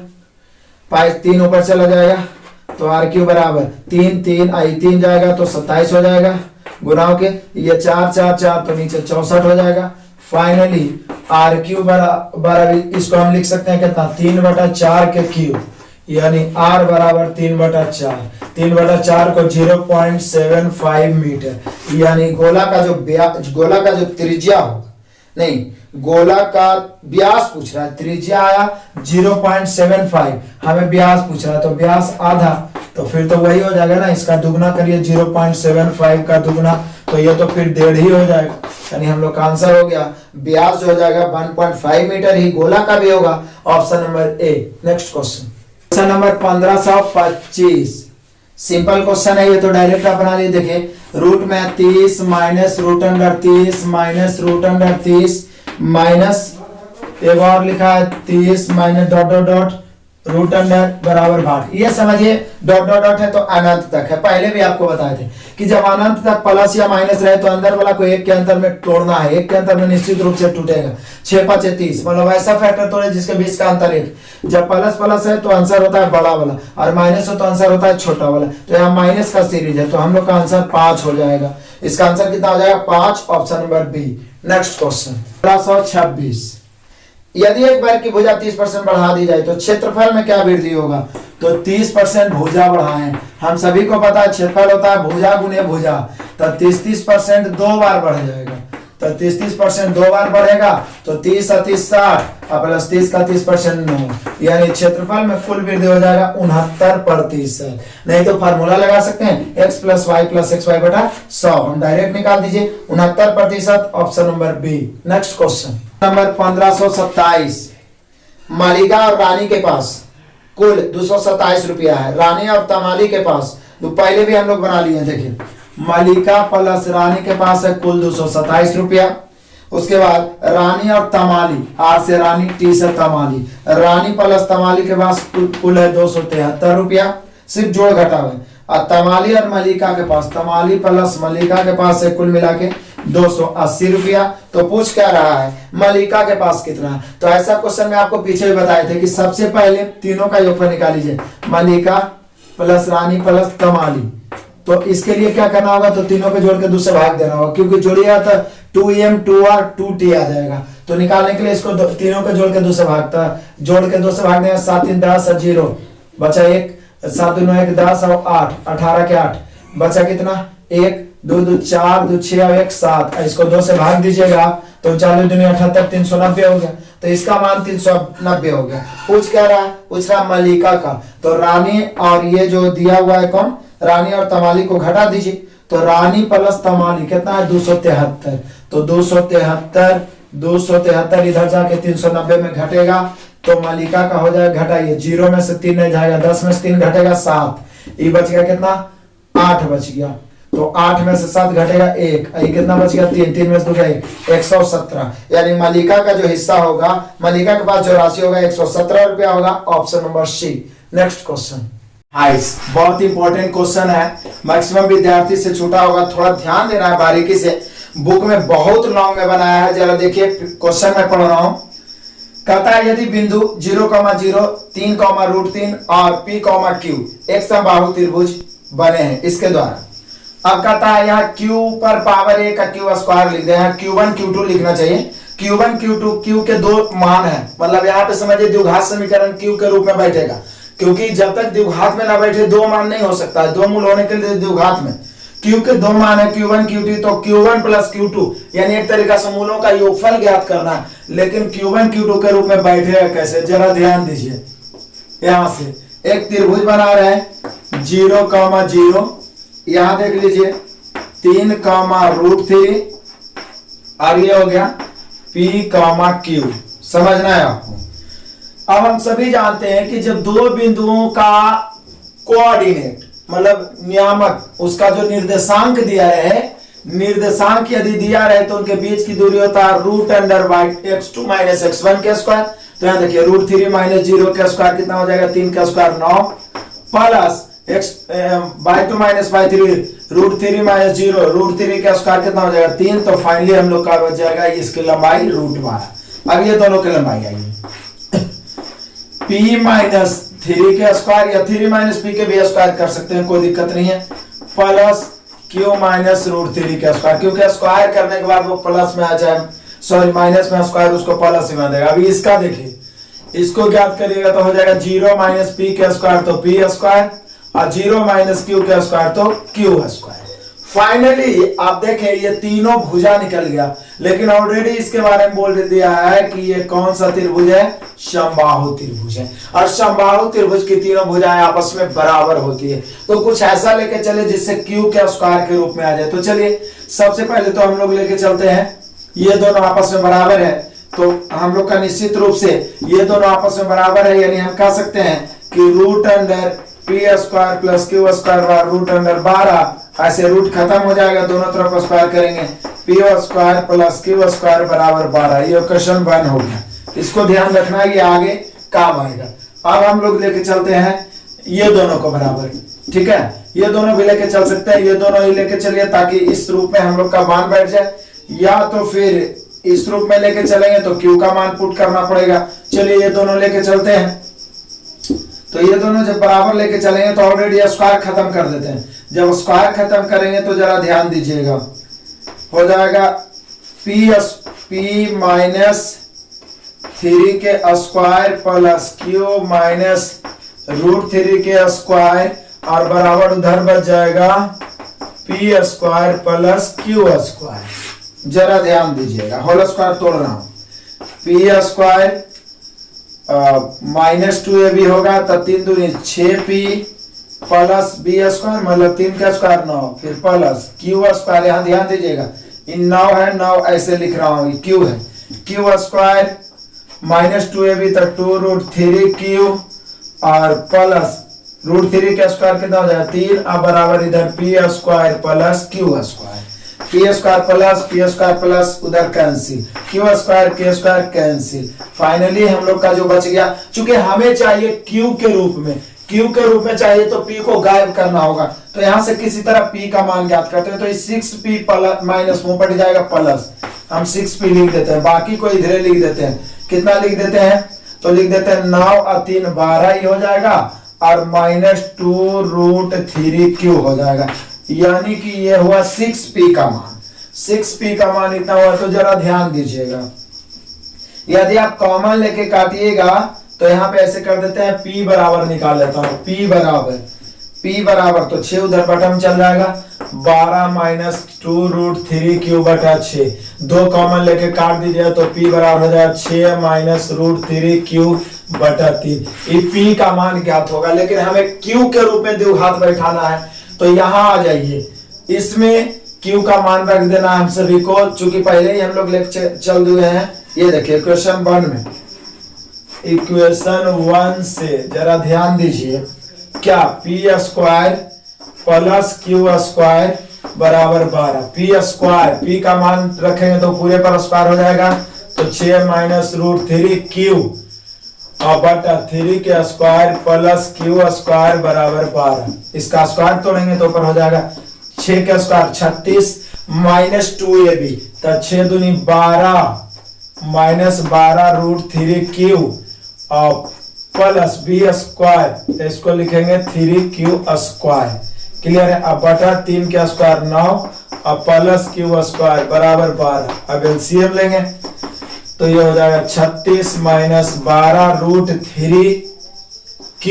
पाई 3 ऊपर चला जाएगा, तो आर क्यू बराबर 3 जाएगा तो 27 हो जाएगा, गुनाओं के ये 4 तो नीचे 64 हो जाएगा। फाइनली आर क्यू बराबर इसको हम लिख सकते हैं कितना 3/4 के क्यूब, यानी आर बराबर 3/4, 3/4 को 0.75 मीटर, यानी गोला का जो त्रिज्या होगा, नहीं गोला का व्यास पूछ रहा है, त्रिज्या आया 0.75, हमें व्यास पूछ रहा है, तो व्यास आधा, तो फिर तो वही हो जाएगा ना, इसका दुगना करिए 0.75 का दुगना, तो ये तो फिर 1.5 ही हो जाएगा, यानी हम लोग का आंसर हो गया व्यास जो हो जाएगा 1.5 मीटर ही, गोला का भी होगा, option number A. Next question number 1525, simple question है ये, तो डायरेक्ट आप बना लीजिए। देखिए रूट में 30 minus root under 30 minus root under 30 minus एक और लिखा है 30 minus dot dot dot root under बराबर भाग। ये समझिए डॉट डॉट डॉट है तो अनंत तक है, पहले भी आपको बताए थे कि जब अनंत तक प्लस या माइनस रहे तो अंदर वाला को एक के अंतर में तोड़ना है, एक के अंतर में निश्चित रूप से टूटेगा। 6×5 = 30, मतलब ऐसा फैक्टर तोड़े जिसके बीच का अंतर एक, जब प्लस प्लस है तो आंसर होता है बड़ा वाला और माइनस हो तो आंसर होता है छोटा वाला, तो यहाँ माइनस का सीरीज है, तो हम लोग का आंसर 5 हो जाएगा। इसका आंसर कितना हो जाएगा 5, option number B. Next question 1526, यदि एक वर्ग की भुजा 30% बढ़ा दी जाए तो क्षेत्रफल में क्या वृद्धि होगा, तो 30% भुजा बढ़ाएं, हम सभी को पता है क्षेत्रफल होता है भुजा गुने भुजा, तो 30% 2 बार बढ़ जाएगा, तो 30% 2 बार बढ़ेगा तो 30 और 30 60 और प्लस 30 का 30% 9, यानी क्षेत्रफल में कुल वृद्धि हो जाएगा 69%। नहीं तो फार्मूला लगा सकते हैं x plus Y plus X Y बटा 100, हम डायरेक्ट निकाल दीजिए 69%, option number B. Next question number 1527, Malika और रानी के पास कुल 227 रुपया है, रानी और तमाली के पास, तो पहले भी हम लोग बना लिए, देखिए मालिका प्लस रानी के पास है कुल 227 रुपया। उसके बाद रानी और तमाली, आर से रानी टी से तमाली, रानी प्लस तमाली के पास कुल है 273 रुपया, सिर्फ जोड़ घटाव है। और तमाली और मलिका के पास, तमाली प्लस मलिका के पास है कुल मिला के 280 रुपया। तो पूछ क्या रहा है मलिका के पास कितना है, तो ऐसा क्वेश्चन में आपको पीछे भी बताए थे कि सबसे पहले तीनों का योगफल निकाल लीजिए, मलिका प्लस रानी प्लस तमाली। तो इसके लिए क्या करना होगा, तो तीनों को जोड़ के 2 से भाग देना होगा, क्योंकि जोड़िएगा तो 2m 2r 2t आ जाएगा। तो निकालने के लिए इसको तीनों को जोड़ के 2 से भागता, जोड़ के 2 से भाग देंगे, 7 3 10 और 0 बचा 1, 7 2 9 1 10 और 8 18 के 8 बचा कितना 1 2 2 4 2 6 और 1 7, इसको 2 से भाग दीजिएगा तो 4 2 78 390 हो गया। तो इसका मान 390 हो गया। पूछ क्या रहा है, पूछ रहा मलिका का। तो रानी और ये जो दिया हुआ है कौन, रानी और तमाली को घटा दीजिए, तो रानी प्लस तमाली कितना है 273, तो 273 इधर जाके 390 में घटेगा, तो मलिका का हो जाएगा, घटाइए 0 में से 3 नहीं जाएगा, 10 में से 3 घटेगा 7, ये बच गया कितना 8 बच गया, तो 8 में से 7 घटेगा 1, ये कितना बच गया 3, 3 में से 2 गया 117, यानी मलिका का जो हिस्सा होगा, मलिका के पास जो राशि होगा 117 रुपया होगा, option number C. Next question बहुत इंपॉर्टेंट क्वेश्चन है, मैक्सिमम विद्यार्थी से छूटा होगा, थोड़ा ध्यान देना है बारीकी से, बुक में बहुत लॉन्ग में बनाया है। जरा देखिए क्वेश्चन में पढ़ रहा हूं, कहता है यदि बिंदु 0,0 3, √3 और p, q एक समबाहु त्रिभुज बने हैं इसके द्वारा। अब कहता है यहाँ q पर पावर a का q स्क्वायर लिख दे, यहाँ q1 q2 लिखना चाहिए, q1 q2 q के 2 मान है, मतलब यहाँ पे समझिए द्विघात समीकरण q के रूप में बैठेगा, क्योंकि जब तक द्विघात में ना बैठे 2 मान नहीं हो सकता है, 2 मूल होने के लिए द्विघात में q के 2 मान है q1 q2, तो q1 प्लस q2 यानी एक तरीका से मूलों का योगफल ज्ञात करना है, लेकिन q1 q2 के रूप में बैठेगा कैसे, जरा ध्यान दीजिए। यहां से एक त्रिभुज बना रहे हैं 0,0, यहां देख लीजिए 3, √3 और ये हो गया p, q, समझना है आपको। अब हम सभी जानते हैं कि जब दो बिंदुओं का कोऑर्डिनेट मतलब नियामक, उसका जो निर्देशांक दिया है, निर्देशांक यदि दिया रहे तो उनके बीच की दूरी होता है √x2 - x1 के स्क्वायर। तो यहां देखिए √3 - 0 के स्क्वायर कितना हो जाएगा 3 का स्क्वायर 9 प्लस y2 - y3 √3 - 0 √3 का स्क्वायर कितना हो जाएगा 3। तो फाइनली हम लोग का बच जाएगा इसकी लंबाई √12। अब ये दोनों की लंबाई आएगी p - 3 के स्क्वायर या 3 - p के भी स्क्वायर कर सकते हैं, कोई दिक्कत नहीं है, प्लस q - √3 के स्क्वायर, क्योंकि स्क्वायर करने के बाद वो प्लस में आ जाए, सॉरी माइनस में स्क्वायर उसको प्लस में देगा। अभी इसका देखिए, इसको ज्ञात करिएगा तो हो जाएगा 0 - p के स्क्वायर तो p स्क्वायर और 0 - q के स्क्वायर तो q स्क्वायर। फाइनली आप देखें ये तीनों भुजा निकल गया, लेकिन ऑलरेडी इसके बारे में बोल दिया है कि ये कौन सा त्रिभुज है, समबाहु त्रिभुज है, और समबाहु त्रिभुज की तीनों भुजाएं आपस में बराबर होती है। तो कुछ ऐसा लेके चले जिससे q के स्क्वायर के रूप में आ जाए। तो चलिए सबसे पहले तो हम लोग लेके चलते हैं, ये दोनों आपस में बराबर है, तो हम लोग का निश्चित रूप से ये दोनों आपस में बराबर है, यानी हम कह सकते हैं कि √p² + q² √12, ऐसे रूट खत्म हो जाएगा, दोनों तरफ स्क्वायर करेंगे, p² + q² = 12। ये क्वेश्चन 1 हो गया, इसको ध्यान रखना, ये आगे काम आएगा। अब हम लोग लेके चलते हैं ये दोनों को बराबर, ठीक है, ये दोनों भी लेके चल सकते हैं, ये दोनों ही लेके चलिए ताकि इस रूप में हम लोग का मान बैठ जाए, या तो फिर इस रूप में लेके चलेंगे तो q का मान पुट करना पड़ेगा। चलिए ये दोनों लेके चलते हैं, तो ये दोनों जब बराबर लेके चलेंगे तो ऑलरेडी स्क्वायर खत्म कर देते हैं। जब स्क्वायर खत्म करेंगे तो जरा ध्यान दीजिएगा, हो जाएगा p - 3 के स्क्वायर प्लस q -√3 के स्क्वायर और बराबर उधर बच जाएगा p² + q²। जरा ध्यान दीजिएगा, होल स्क्वायर तोड़ रहा हूं। पी स्क्वायर -2ab होगा तो 3 दूनी 6p प्लस बी स्क्वायर मतलब 3 का स्क्वायर 9, फिर प्लस क्यू स्क्वायर, यहाँ ध्यान दीजिएगा इन 9 है, 9 ऐसे लिख रहा हूँ, क्यू है, क्यू स्क्वायर -2ab तो 2√3q और प्लस √3 का स्क्वायर कितना हो जाएगा 3, अब बराबर इधर P square plus Q square, P square plus उधर cancel, Q square cancel. Finally हम लोग का जो बच गया, चूंकि हमें चाहिए क्यू के रूप में चाहिए तो p को गायब करना होगा, तो यहां से किसी तरह p का मान ज्ञात करते हैं, तो इस 6p प्लस माइनस मुंह पड़ जाएगा प्लस, हम 6p लिख देते हैं, बाकी को इधर लिख देते हैं। कितना लिख देते हैं, तो लिख देते हैं 9 और 3 12 ही हो जाएगा और -2√3q हो जाएगा, यानी कि ये हुआ 6p का मान। 6p का मान इतना हुआ, तो जरा ध्यान दीजिएगा, यदि आप कॉमन लेके काटिएगा तो यहाँ पे ऐसे कर देते हैं, p बराबर निकाल लेता हूँ, p बराबर तो 6 उधर बटन चल जाएगा, 12 - 2√3q बटा 6, 2 कॉमन लेके काट दीजिए तो p बराबर हो जाएगा 6 - √3q बटा 3। ये p का मान ज्ञात होगा, लेकिन हमें q के रूप में द्विघात बैठाना है, तो यहाँ आ जाइए, इसमें q का मान रख देना हम सभी को, चूंकि पहले ही हम लोग लेक्चर चल हुए हैं। ये देखिए इक्वेशन 1 से जरा ध्यान दीजिए, क्या p square plus Q square बराबर 12, p का मान रखेंगे तो पूरे पर स्क्वायर हो जाएगा, तो 6 - √3q और बटा 3 के स्क्वायर प्लस क्यू स्क्वायर बराबर 12, इसका स्क्वायर तोड़ेंगे तो ऊपर हो जाएगा 6 का स्क्वायर 36 -2ab तो 6 दूनी 12 -12√3q और प्लस बी स्क्वायर, इसको लिखेंगे 3q स्क्वायर, क्लियर है। अब बटा 3 के स्क्वायर 9 और प्लस क्यू स्क्वायर बराबर 12, अब एलसीएम लेंगे तो ये हो जाएगा 36 - 12√3q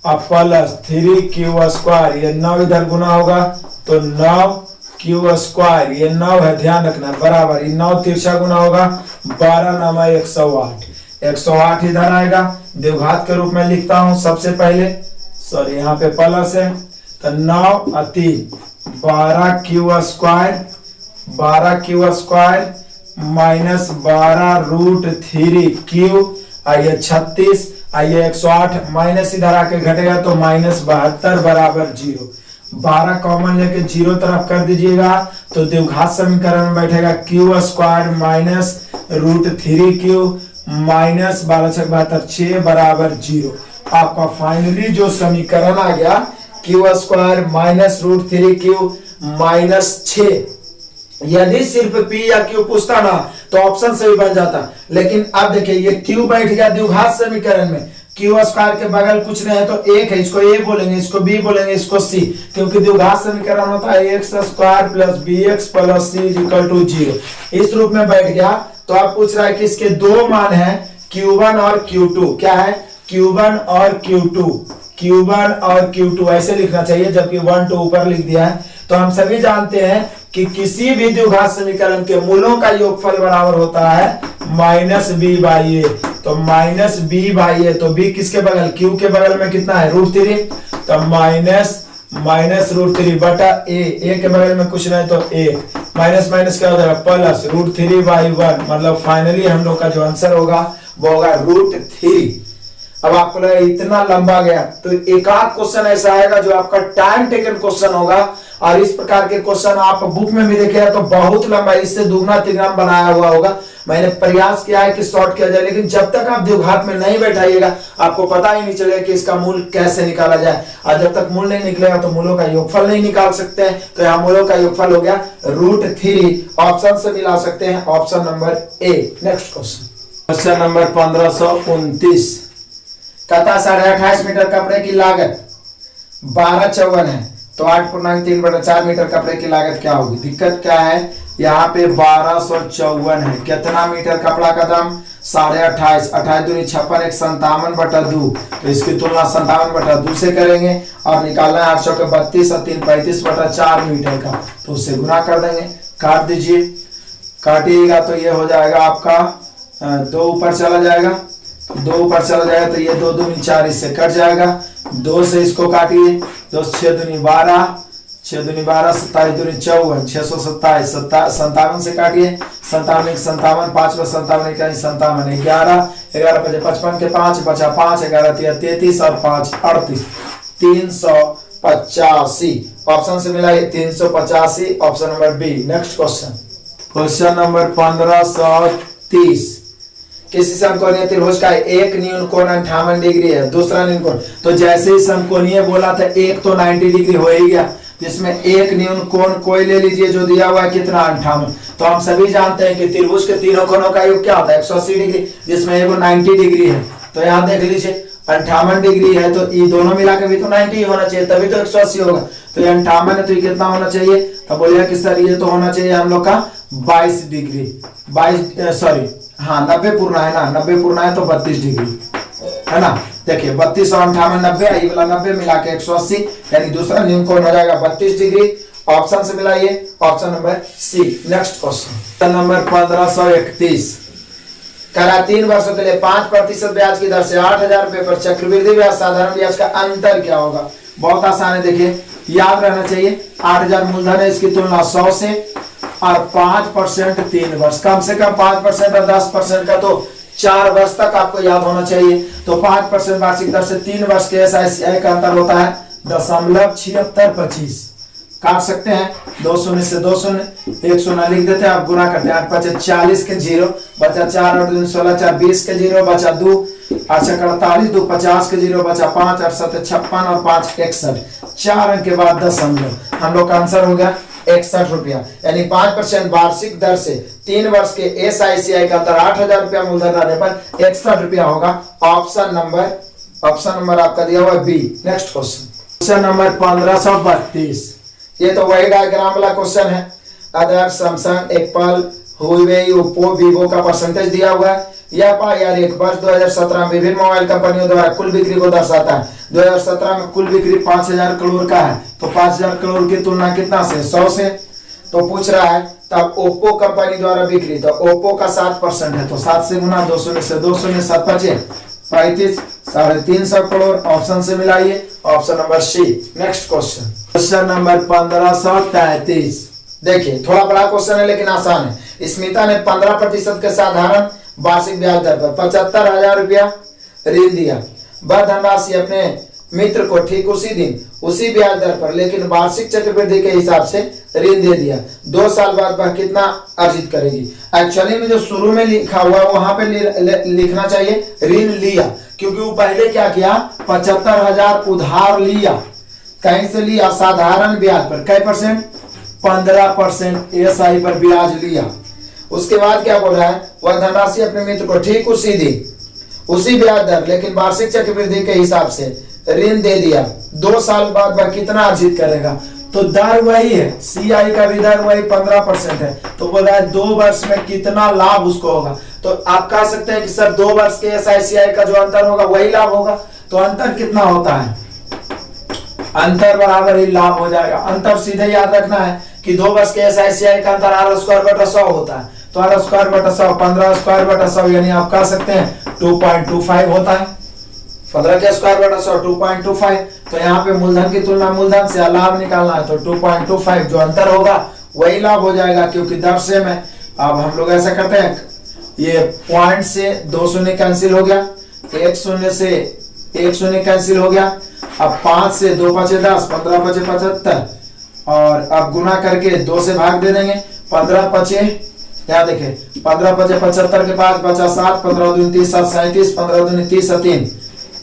और प्लस 3q स्क्वायर, ये 9 इधर गुना होगा तो 9q स्क्वायर, ये 9 है ध्यान रखना बराबर, ये 9 तिरछा गुना होगा 12 9 108, 108 इधर आएगा, द्विघात के रूप में लिखता हूं सबसे पहले, सॉरी यहाँ पे प्लस है, तो 9 और 3 12q स्क्वायर माइनस 12√3q, आइए 36, आइए 108 माइनस इधर आके घटेगा तो -72 बराबर 0, 12 कॉमन लेके 0 तरफ कर दीजिएगा तो द्विघात समीकरण में बैठेगा q square minus √3q minus 12 × 72 6 बराबर 0। आपका फाइनली जो समीकरण आ गया q square minus √3q minus 6, यदि सिर्फ p या q पूछता ना तो ऑप्शन से भी बन जाता, लेकिन अब देखिए ये q बैठ गया द्विघात समीकरण में, q स्क्वायर के बगल कुछ नहीं है तो 1 है, इसको a बोलेंगे, इसको b बोलेंगे, इसको c, क्योंकि द्विघात समीकरण होता है x square plus bx plus c equal to 0, इस रूप में बैठ गया। तो आप पूछ रहा है कि इसके दो मान हैं q1 और q2, क्या है q1 और q2 ऐसे लिखना चाहिए, जबकि 1 2 ऊपर लिख दिया है। तो हम सभी जानते हैं कि किसी भी द्विघात समीकरण के मूलों का योगफल बराबर होता है -b/a, तो -b/a, तो b किसके बगल, q के बगल में कितना है √3, तो माइनस √3 बटा a के बगल में कुछ नहीं तो a, माइनस माइनस क्या हो जाएगा प्लस √3/1, मतलब फाइनली हम लोग का जो आंसर होगा वो होगा √3। अब आपको लगा इतना लंबा गया, तो एक आध क्वेश्चन ऐसा आएगा जो आपका टाइम टेकन क्वेश्चन होगा, और इस प्रकार के क्वेश्चन आप बुक में भी देखेगा तो बहुत लंबा, इससे दुगना तिगुना बनाया हुआ होगा। मैंने प्रयास किया है कि शॉर्ट किया जाए, लेकिन जब तक आप द्विघात में नहीं बैठाइएगा आपको पता ही नहीं चलेगा कि इसका मूल कैसे निकाला जाए, और जब तक मूल नहीं निकलेगा तो मूलों का योगफल नहीं निकाल सकते हैं। तो यहाँ मूलों का योगफल हो गया √3, ऑप्शन से मिला सकते हैं, option number A. Next question number 1529, कहता 28.5 मीटर कपड़े की लागत 1254 है, तो 8.3/4 मीटर कपड़े की लागत क्या होगी। दिक्कत क्या है, यहाँ पे 1254 है, कितना मीटर कपड़ा का दाम 28.5, 28 दूनी 56, 57/2, तो इसकी तुलना 57/2 से करेंगे और निकालना है 8 के 32 और 3 35/4 मीटर का, तो उससे गुना कर देंगे, काट दीजिए काटिएगा तो ये हो जाएगा आपका 2 ऊपर चला जाएगा, 2 ऊपर चला जाएगा तो ये 2 दूनी 4 इससे कट जाएगा, 2 से इसको काटिए, 2 6 दूनी 12, 6 दूनी 12, 27 दूनी 54, 627, 57 से काटिए, 57 1 57, 5 में 57 1 57, 11 11 बचे 55 के 5 बचा 5, 11 33 और 5 38, 385 ऑप्शन से मिला ये 385, option number B. Next question, question number 1530, किसी समकोणीय त्रिभुज का एक न्यून कोण 58 डिग्री है, दूसरा न्यून कोण, तो जैसे ही समकोणीय बोला था एक तो 90 डिग्री हो ही गया, जिसमें एक न्यून कोण कोई ले लीजिए जो दिया हुआ है कितना 58। तो हम सभी जानते हैं कि त्रिभुज के तीनों कोणों का योग क्या होता है 180 डिग्री, जिसमें एगो 90 डिग्री है। तो यहाँ देख लीजिए 58 डिग्री है तो ये दोनों मिला के भी तो 90 ही होना चाहिए, तभी तो 180 होगा। तो ये 58 है तो ये कितना होना चाहिए, तो बोलिए कि सर ये तो होना चाहिए हम लोग का 22 डिग्री, 90 पूर्ण है ना, 90 पूर्ण है तो 32 डिग्री है ना। देखिए 32 और 58 90, ये वाला 90 मिला के 180, यानी दूसरा न्यून कोण हो जाएगा 32 डिग्री। ऑप्शन से मिला ये option number C. Next question number 1531, करा 3 वर्षों के लिए 5% ब्याज की दर से 8,000 रुपए पर चक्रवृद्धि ब्याज साधारण ब्याज का अंतर क्या होगा। बहुत आसान है, देखिए याद रहना चाहिए 8,000 मूलधन है, इसकी तुलना 100 से और 5% 3 वर्ष, कम से कम 5% और 10% का तो 4 वर्ष तक आपको याद होना चाहिए। तो 5% वार्षिक दर से 3 वर्ष के SICI का अंतर होता है 0.7625, काट सकते हैं 2 शून्य से 2 शून्य, 1 शून्य लिख देते हैं, आप गुना करते हैं 8 5 40 के 0 बचा 4 8 2 16 4 20 के 0 बचा 2 अच्छा 48 2 50 के 0 बचा 5 8 7 56 और 5 61, 4 अंक के बाद दशमलव, हम लोग का आंसर हो गया 61 रुपया। यानी 5% वार्षिक दर से 3 वर्ष के SICI का अंतर 8,000 रुपया मूलधन रहने पर 61 रुपया होगा। ऑप्शन नंबर आपका दिया हुआ है बी। नेक्स्ट क्वेश्चन नंबर 1532, ये तो वही डायग्राम वाला क्वेश्चन है। Other Samsung Apple Huawei Oppo Vivo का परसेंटेज दिया हुआ है। यह पाई यार एक वर्ष 2017 में विभिन्न मोबाइल कंपनियों द्वारा कुल बिक्री को दर्शाता है। 2017 में कुल बिक्री 5,000 करोड़ का है, तो 5,000 करोड़ की तुलना कितना से 100 से, तो पूछ रहा है तब ओप्पो कंपनी द्वारा बिक्री, तो ओप्पो का 7% है तो 7 से गुना 2 शून्य से 2 शून्य 7 5 35 350 करोड़। ऑप्शन से मिलाइए option number C. Next question number 1533, देखिए थोड़ा बड़ा क्वेश्चन है लेकिन आसान है। स्मिता ने 15% के साधारण वार्षिक ब्याज दर पर 75,000 रुपया ऋण दिया। वह धनराशि अपने मित्र को ठीक उसी दिन उसी ब्याज दर पर लेकिन वार्षिक चक्रवृद्धि के हिसाब से ऋण दे दिया। 2 साल बाद वह कितना अर्जित करेगी। एक्चुअली में जो शुरू में लिखा हुआ वहां पे लिखना चाहिए ऋण लिया, क्योंकि वो पहले क्या किया 75,000 उधार लिया, कहीं से लिया साधारण ब्याज पर, कै परसेंट 15% SI पर ब्याज लिया। उसके बाद क्या बोल रहा है, वह धनराशि अपने मित्र को ठीक उसी दिन उसी ब्याज दर लेकिन वार्षिक चक्रवृद्धि के हिसाब से ऋण दे दिया। 2 साल बाद वह कितना अर्जित करेगा, तो दर वही है, CI का भी दर वही 15% है, तो बोल रहा है 2 वर्ष में कितना लाभ उसको होगा। तो आप कह सकते हैं कि सर 2 वर्ष के SICI का जो अंतर होगा वही लाभ होगा। तो अंतर कितना होता है, अंतर बराबर ही लाभ हो जाएगा। अंतर सीधे याद रखना है कि 2 वर्ष के SICI का अंतर R²/100 होता है, तो R²/100 15²/100 यानी आप कह सकते हैं 2.25 होता है। 15 के स्क्वायर/100 2.25। तो यहाँ पे मूलधन की तुलना मूलधन से लाभ निकालना है, तो 2.25 जो अंतर होगा वही लाभ हो जाएगा, क्योंकि दर सेम है। अब हम लोग ऐसा करते हैं, ये पॉइंट से 2 शून्य कैंसिल हो गया, 1 शून्य से 1 शून्य कैंसिल हो गया। अब 5 से 2 5 10 15 5 75, और अब गुना करके 2 से भाग दे देंगे। 15 5 यहाँ देखें 15 5 75 के बाद बचा 7, 15 दूनी 30 7 37, 15 दूनी 30 3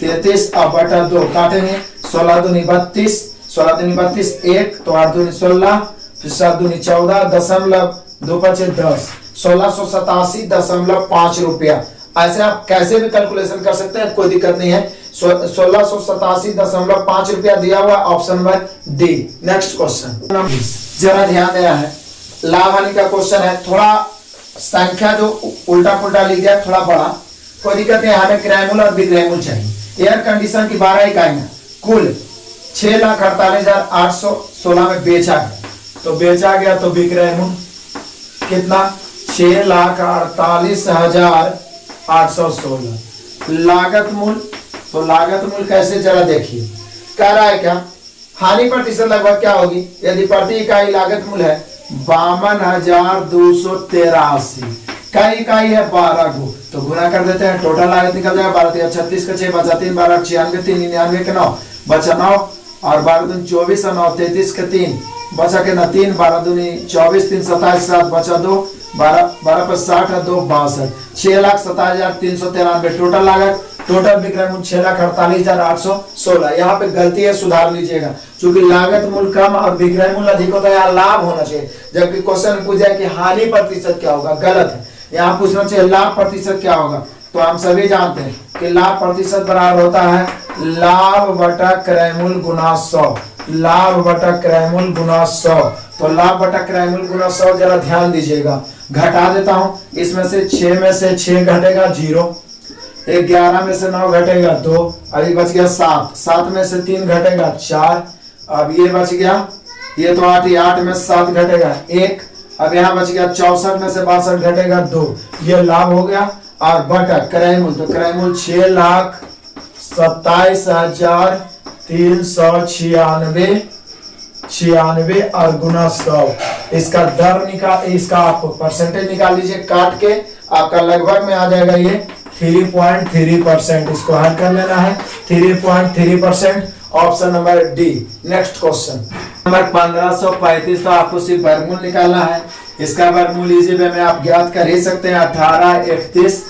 33, अब बटा 2 काटेंगे, 16 दूनी 32, 16 दूनी 32 1, तो 8 दूनी 16, फिर 7 दूनी 14 दशमलव 2 5 10, 1687.5 रुपया। ऐसे आप कैसे भी कैलकुलेशन कर सकते हैं, कोई दिक्कत नहीं है। 1687.5 रुपया दिया हुआ, option number D. Next question जरा ध्यान देना है, लाभ हानि का क्वेश्चन है। थोड़ा संख्या जो उल्टा पुल्टा लिख दिया, थोड़ा बड़ा, कोई दिक्कत नहीं, हमें क्रैमुल और बिग्रैमुल चाहिए। एयर कंडीशन की 12 इकाइयां कुल 6,48,816 में बेचा गया, तो बेचा गया तो बिक्रय मूल्य कितना 6,48,816 लागत मूल्य। तो लागत मूल्य कैसे, जरा देखिए कह रहा है क्या, हानि प्रतिशत लगभग क्या होगी, यदि प्रति इकाई लागत मूल्य है 52,283, कई इकाई है 12 गो, तो गुना कर देते हैं, टोटल लागत निकल जाएगा 12 36 का 6 बचा 3 12 96 3 99 के 9 बचा 9 और 12 दूनी 24 और 9 33 के 3 बचा के ना 3 12 दूनी 24 3 27 7 बचा 2 12 12 पर 60 और 2 62 6,27,393 टोटल लागत। टोटल विक्रय मूल्य 6,48,816। यहाँ पे गलती है, सुधार लीजिएगा, क्योंकि लागत मूल्य कम और विक्रय मूल्य अधिक होता है, यहाँ लाभ होना चाहिए, जबकि क्वेश्चन पूछा है कि हानि प्रतिशत क्या होगा, गलत है, यहाँ पूछना चाहिए लाभ प्रतिशत क्या होगा। तो हम सभी जानते हैं कि लाभ प्रतिशत बराबर होता है लाभ बटा क्रय मूल्य गुना 100, लाभ बटा क्रय मूल्य गुना 100। तो लाभ बटा क्रय मूल्य गुना 100 जरा ध्यान दीजिएगा, घटा देता हूं, इसमें से 6 में से 6 घटेगा 0, 11 में से 9 घटेगा 2, अभी बच गया 7, 7 में से 3 घटेगा 4, अब ये बच गया, ये तो 8, 8 में 7 घटेगा 1, अब यहाँ बच गया 64 में से 62 घटेगा 2, ये लाभ हो गया। और बटा क्रय मूल्य, तो क्रय मूल्य 6,27,396 और गुना 100, इसका दर निकाल, इसका आप परसेंटेज निकाल लीजिए काट के, आपका लगभग में आ जाएगा ये 3.3%। इसको हल कर लेना है 3.3%, option number D. Next question number 1535, तो आपको सिर्फ वर्गमूल निकालना है, इसका वर्गमूल इजी वे में आप ज्ञात कर ही सकते हैं, 18 31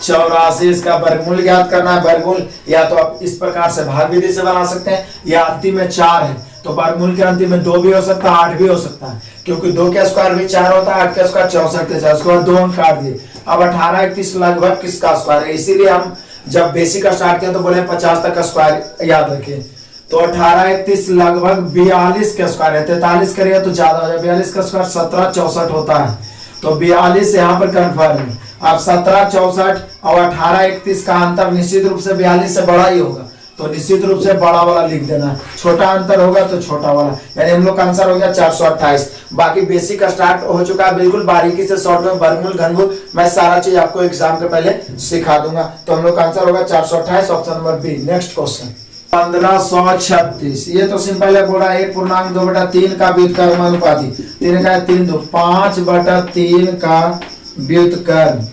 84, इसका वर्गमूल ज्ञात करना है। वर्गमूल या तो आप इस प्रकार से भाग विधि से बना सकते हैं, या अंतिम में 4 है तो वर्गमूल के अंतिम में 2 भी हो सकता है 8 भी हो सकता है, क्योंकि 2 के स्क्वायर भी 4 होता है, 8 के स्क्वायर 64 के 4, उसके बाद 2 अंक काट दिए। अब 18 31 लगभग किसका स्क्वायर है, इसीलिए हम जब बेसिक का स्टार्ट किया तो बोले 50 तक का स्क्वायर याद रखें। तो 18 31 लगभग 42 के स्क्वायर है, 43 करेगा तो ज्यादा हो जाए, 42 का स्क्वायर 17 64 होता है, तो 42 यहाँ पर कन्फर्म है। अब 17 64 और 18 31 का अंतर निश्चित रूप से 42 से बड़ा ही होगा, तो निश्चित रूप से बड़ा वाला लिख देना है, छोटा अंतर होगा तो छोटा वाला, यानी हम लोग का आंसर हो गया 428। बाकी बेसिक का स्टार्ट हो चुका है, बिल्कुल बारीकी से शॉर्ट में वर्गमूल घनमूल मैं सारा चीज आपको एग्जाम के पहले सिखा दूंगा। तो हम लोग का आंसर होगा 428, option number B. Next question 1536, ये तो सिंपल है, बोला 1/2/3 का व्युत्क्रमानुपाती, 3 का 3 2 5/3 का व्युत्क्रम,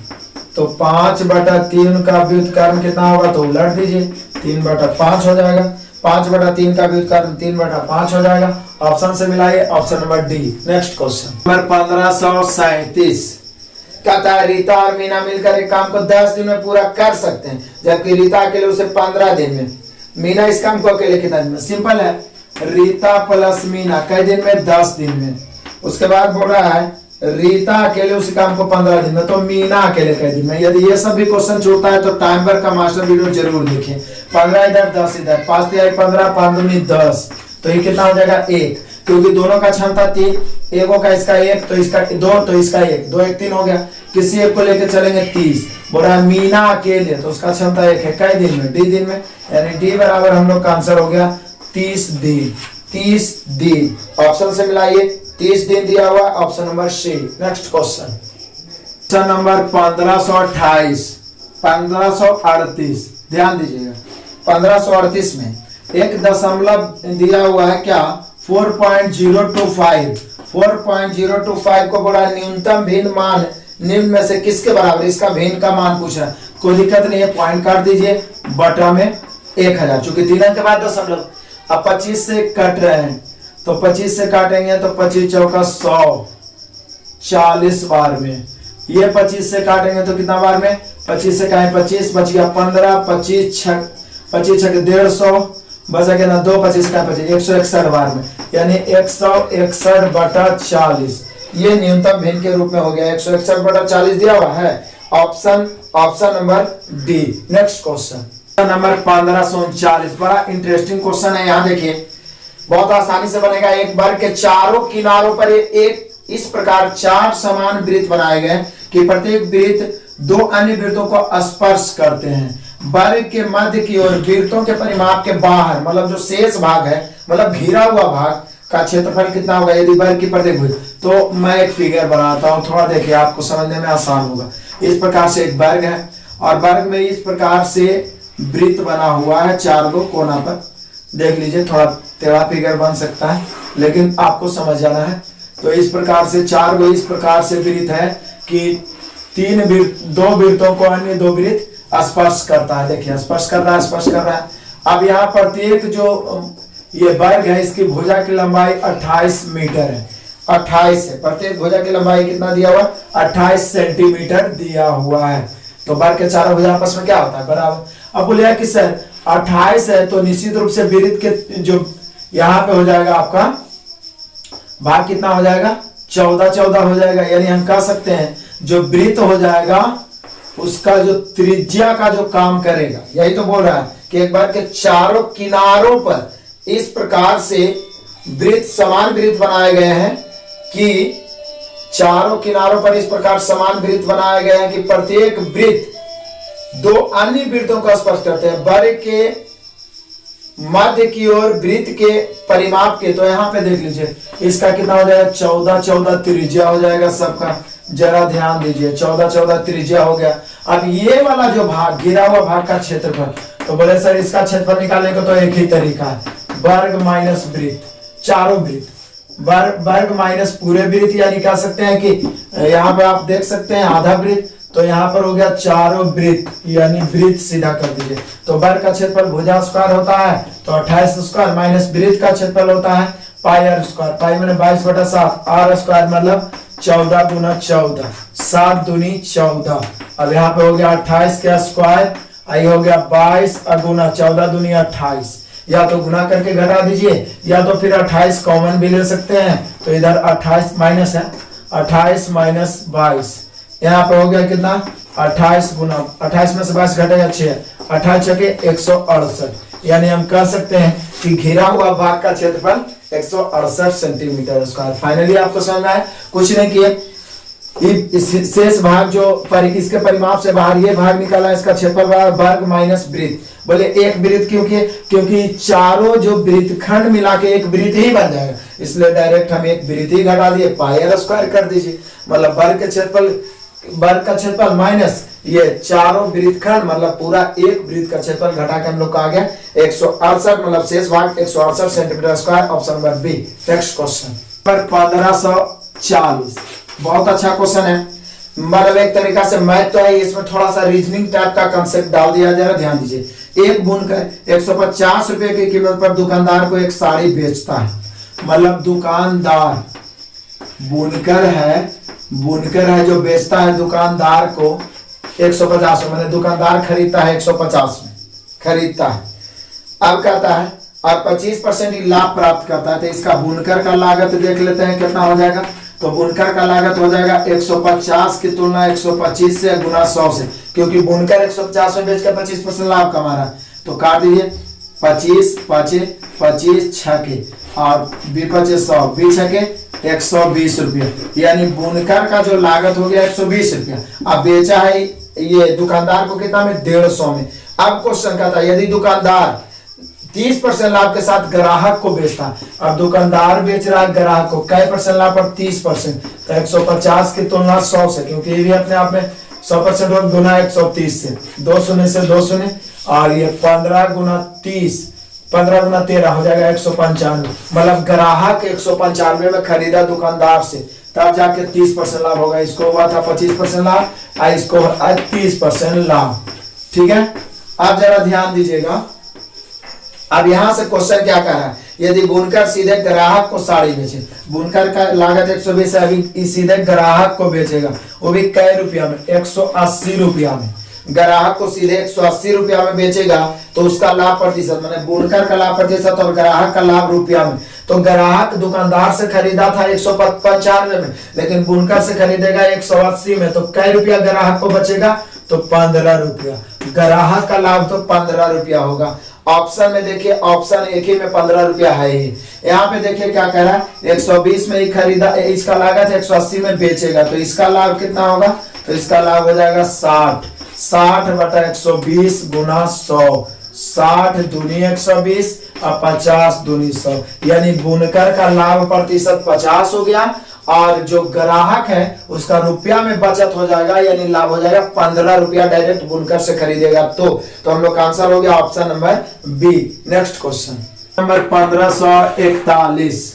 तो 5/3 का व्युत्क्रम कितना होगा, तो उलट दीजिए 3/5 हो जाएगा, 5/3 का व्युत्क्रम 3/5 हो जाएगा, ऑप्शन से मिलाइए, option number D. Next question number 1537, कहता है रीता और मीना मिलकर एक काम को 10 दिन में पूरा कर सकते हैं, जबकि रीता अकेले उसे 15 दिन में, मीना इस काम को अकेले कितना दिन में। सिंपल है, रीता प्लस मीना कई दिन में, 10 दिन में। उसके बाद बोल रहा है रीता अकेले उसी काम को 15 दिन में, तो मीना अकेले कई दिन में। यदि ये सब भी क्वेश्चन छूटता है तो टाइमर का मास्टर वीडियो जरूर देखें। 15 इधर 10 इधर, 5 3 15 5 दूनी 10, तो ये कितना हो जाएगा 1, क्योंकि दोनों का क्षमता 3, एगो का इसका 1 तो इसका 2 तो इसका 1, 2 1 3 हो गया, किसी एक को लेकर चलेंगे 30। बोल रहा है मीना अकेले, तो उसका क्षमता 1 है, कई दिन में, डी दिन में, यानी डी बराबर हम लोग का आंसर हो गया 30 दिन। 30 दिन ऑप्शन से मिलाइए, 30 दिन दिया हुआ, option number C. Next question number 1528 1538, ध्यान दीजिएगा 1538 में एक दशमलव दिया हुआ है क्या, 4.025, 4.025 को बोला न्यूनतम भिन्न मान निम्न में से किसके बराबर, इसका भिन्न का मान पूछा, कोई दिक्कत नहीं है, पॉइंट काट दीजिए, बटा में 1000, चूंकि 3 अंक के बाद दशमलव। अब 25 से कट रहे हैं, तो 25 से काटेंगे तो 25 चौका 100, 40 बार में, ये 25 से काटेंगे तो कितना बार में, 25 से काटें 25 बच गया 15, 25 छक 150, बचा गया ना 2, 25 का 25 161 बार में, यानी 161/40, ये न्यूनतम भिन्न के रूप में हो गया, 161/40 दिया हुआ है, option number D. Next question number 1539, बड़ा इंटरेस्टिंग क्वेश्चन है, यहाँ देखिए बहुत आसानी से बनेगा। एक वर्ग के चारों किनारों पर एक इस प्रकार 4 समान वृत्त बनाए गए कि प्रत्येक वृत्त 2 अन्य वृत्तों को स्पर्श करते हैं। वर्ग के मध्य की ओर वृत्तों के परिमाप के बाहर, मतलब जो शेष भाग है, मतलब घिरा हुआ भाग का क्षेत्रफल कितना होगा, यदि वर्ग की प्रत्येक भुज तो मैं एक फिगर बनाता हूं, थोड़ा देखिए आपको समझने में आसान होगा। इस प्रकार से एक वर्ग है और वर्ग में इस प्रकार से वृत्त बना हुआ है 4 गो कोना पर। देख लीजिए, थोड़ा टेढ़ा फिगर बन सकता है लेकिन आपको समझ जाना है। तो इस प्रकार से 4 गो इस प्रकार से वृत्त है कि 2 वृत्तों को अन्य 2 वृत्त स्पर्श करता है। देखिए स्पर्श कर रहा है, स्पर्श कर रहा है। अब यहाँ प्रत्येक जो ये वर्ग है इसकी भुजा की लंबाई 28 मीटर है। 28 है, प्रत्येक भुजा की लंबाई कितना दिया हुआ? 28 सेंटीमीटर दिया हुआ है। तो वर्ग के चारों भुजा आपस में क्या होता है? बराबर। अब बोलिए कि सर 28 है तो निश्चित रूप से वृत्त के जो यहाँ पे हो जाएगा आपका भाग कितना हो जाएगा? 14 हो जाएगा। यानी हम कह सकते हैं जो वृत्त हो जाएगा उसका जो त्रिज्या का जो काम करेगा, यही तो बोल रहा है कि एक बार के चारों किनारों पर इस प्रकार से वृत्त, समान वृत्त बनाए गए हैं कि चारों किनारों पर इस प्रकार समान वृत्त बनाए गए हैं कि प्रत्येक वृत्त 2 अन्य वृत्तों का स्पर्श करते हैं। वर्ग के मध्य की ओर वृत्त के परिमाप के, तो यहाँ पे देख लीजिए इसका कितना हो जाएगा? 14 त्रिज्या हो जाएगा सबका। जरा ध्यान दीजिए, 14 त्रिज्या हो गया। अब ये वाला जो भाग, गिरा हुआ भाग का क्षेत्रफल, तो बोले सर इसका क्षेत्रफल निकालने का तो एक ही तरीका है, वर्ग माइनस वृत्त, चारों वृत्त, वर्ग माइनस पूरे वृत्त। यानी कह सकते हैं कि यहाँ पे आप देख सकते हैं आधा वृत्त, तो यहाँ पर हो गया चारों वृत्त, यानी वृत्त सीधा कर दीजिए। तो वर्ग का क्षेत्रफल भुजा स्क्वायर होता है तो 28 स्क्वायर माइनस वृत्त का क्षेत्रफल होता है पाई आर स्क्वायर। पाई मैंने 22/7, आर स्क्वायर मतलब 14 गुना 14, 7 दूनी 14। अब यहाँ पे हो गया 28 का स्क्वायर, आई हो गया 22 गुना 14 दूनी 28। या तो गुना करके घटा दीजिए या तो फिर 28 कॉमन भी ले सकते हैं। तो इधर 28 माइनस है, 28 माइनस 22, यहाँ पे हो गया कितना? 28 गुना 28 में से 22 घटेगा 6, 28 छके 168। यानी हम कह सकते हैं कि घिरा हुआ भाग का क्षेत्रफल 168 सेंटीमीटर स्क्वायर। फाइनली आपको समझ में आया? कुछ नहीं किए, शेष भाग जो इसके परिमाप से बाहर ये भाग निकाला, इसका क्षेत्रफल वर्ग माइनस वृत्त। बोले एक वृत्त क्योंकि चारों जो वृत्तखंड मिला के एक वृत्त ही बन जाएगा, इसलिए डायरेक्ट हम एक वृत्त ही घटा दिए, पाई आर स्क्वायर कर दीजिए। मतलब वर्ग का क्षेत्रफल माइनस ये चारों वृत्तखंड, मतलब पूरा एक वृत्त का क्षेत्रफल घटा के हम लोग का आ गया 168, मतलब शेष भाग 168 centimetre square. Option number B. Next question पर 1540, बहुत अच्छा क्वेश्चन है। मतलब एक तरीका से मैथ तो है, इसमें थोड़ा सा रीजनिंग टाइप का कंसेप्ट डाल दिया जाएगा। ध्यान दीजिए, एक बुनकर 150 रुपए की कीमत पर दुकानदार को एक साड़ी बेचता है। मतलब दुकानदार बुनकर है जो बेचता है दुकानदार को 150 में, दुकानदार खरीदता है 150 में खरीदता है। अब कहता है और 25% लाभ प्राप्त करता है, तो इसका बुनकर का लागत देख लेते हैं कितना हो जाएगा। तो बुनकर का लागत हो जाएगा 150 की तुलना 125 से गुना 100 से, क्योंकि बुनकर 150 में बेचकर 25% लाभ कमा रहा है। तो काट दीजिए 25 25 छके और 100 छके 120 रुपया, यानी बुनकर का जो लागत हो गया 120 रुपया। अब बेचा है ये दुकानदार को कितना में? 150 में। अब क्वेश्चन कहता है यदि दुकानदार 30% लाभ के साथ ग्राहक को बेचता है। अब दुकानदार बेच रहा है ग्राहक को कै % लाभ पर? 30%। तो 150 की तुलना 100 से, क्योंकि ये भी अपने आप में 100% और गुना 130 से, 2 शून्य से 2 शून्य, और ये 15 गुना 30, 15 गुना 13 हो जाएगा 195। मतलब ग्राहक 195 में खरीदा दुकानदार से, तब जाके 30% लाभ होगा। इसको हुआ था 25% लाभ, इसको 30% लाभ। ठीक है, आप जरा ध्यान दीजिएगा। अब यहां से क्वेश्चन क्या कर रहा है? यदि बुनकर सीधे ग्राहक को साड़ी बेचे, बुनकर का लागत 120 है, अभी सीधे ग्राहक को बेचेगा, वो भी कै रुपया में? 180 रुपया में। ग्राहक को सीधे 180 रुपया में बेचेगा तो उसका लाभ प्रतिशत, मैंने बुनकर का लाभ प्रतिशत और ग्राहक का लाभ रुपया में। तो ग्राहक दुकानदार से खरीदा था 195 में, लेकिन बुनकर से खरीदेगा 180 में, तो कै रुपया ग्राहक को बचेगा? तो 15 रुपया। ग्राहक का लाभ तो 15 रुपया होगा। ऑप्शन में देखिए, ऑप्शन एक ही में 15 रुपया है ही। यहाँ पे देखिए क्या कह रहा है, 120 में ही खरीदा, इसका लागत 180 में बेचेगा, तो इसका लाभ कितना होगा? तो इसका लाभ हो जाएगा 60/120 गुना 100, 60 दूनी 120 और 50 दूनी 100, यानी बुनकर का लाभ प्रतिशत 50 हो गया और जो ग्राहक है उसका रुपया में बचत हो जाएगा, यानी लाभ हो जाएगा 15 रुपया डायरेक्ट बुनकर से खरीदेगा। तो हम लोग का आंसर हो गया option number B. Next question number 1541।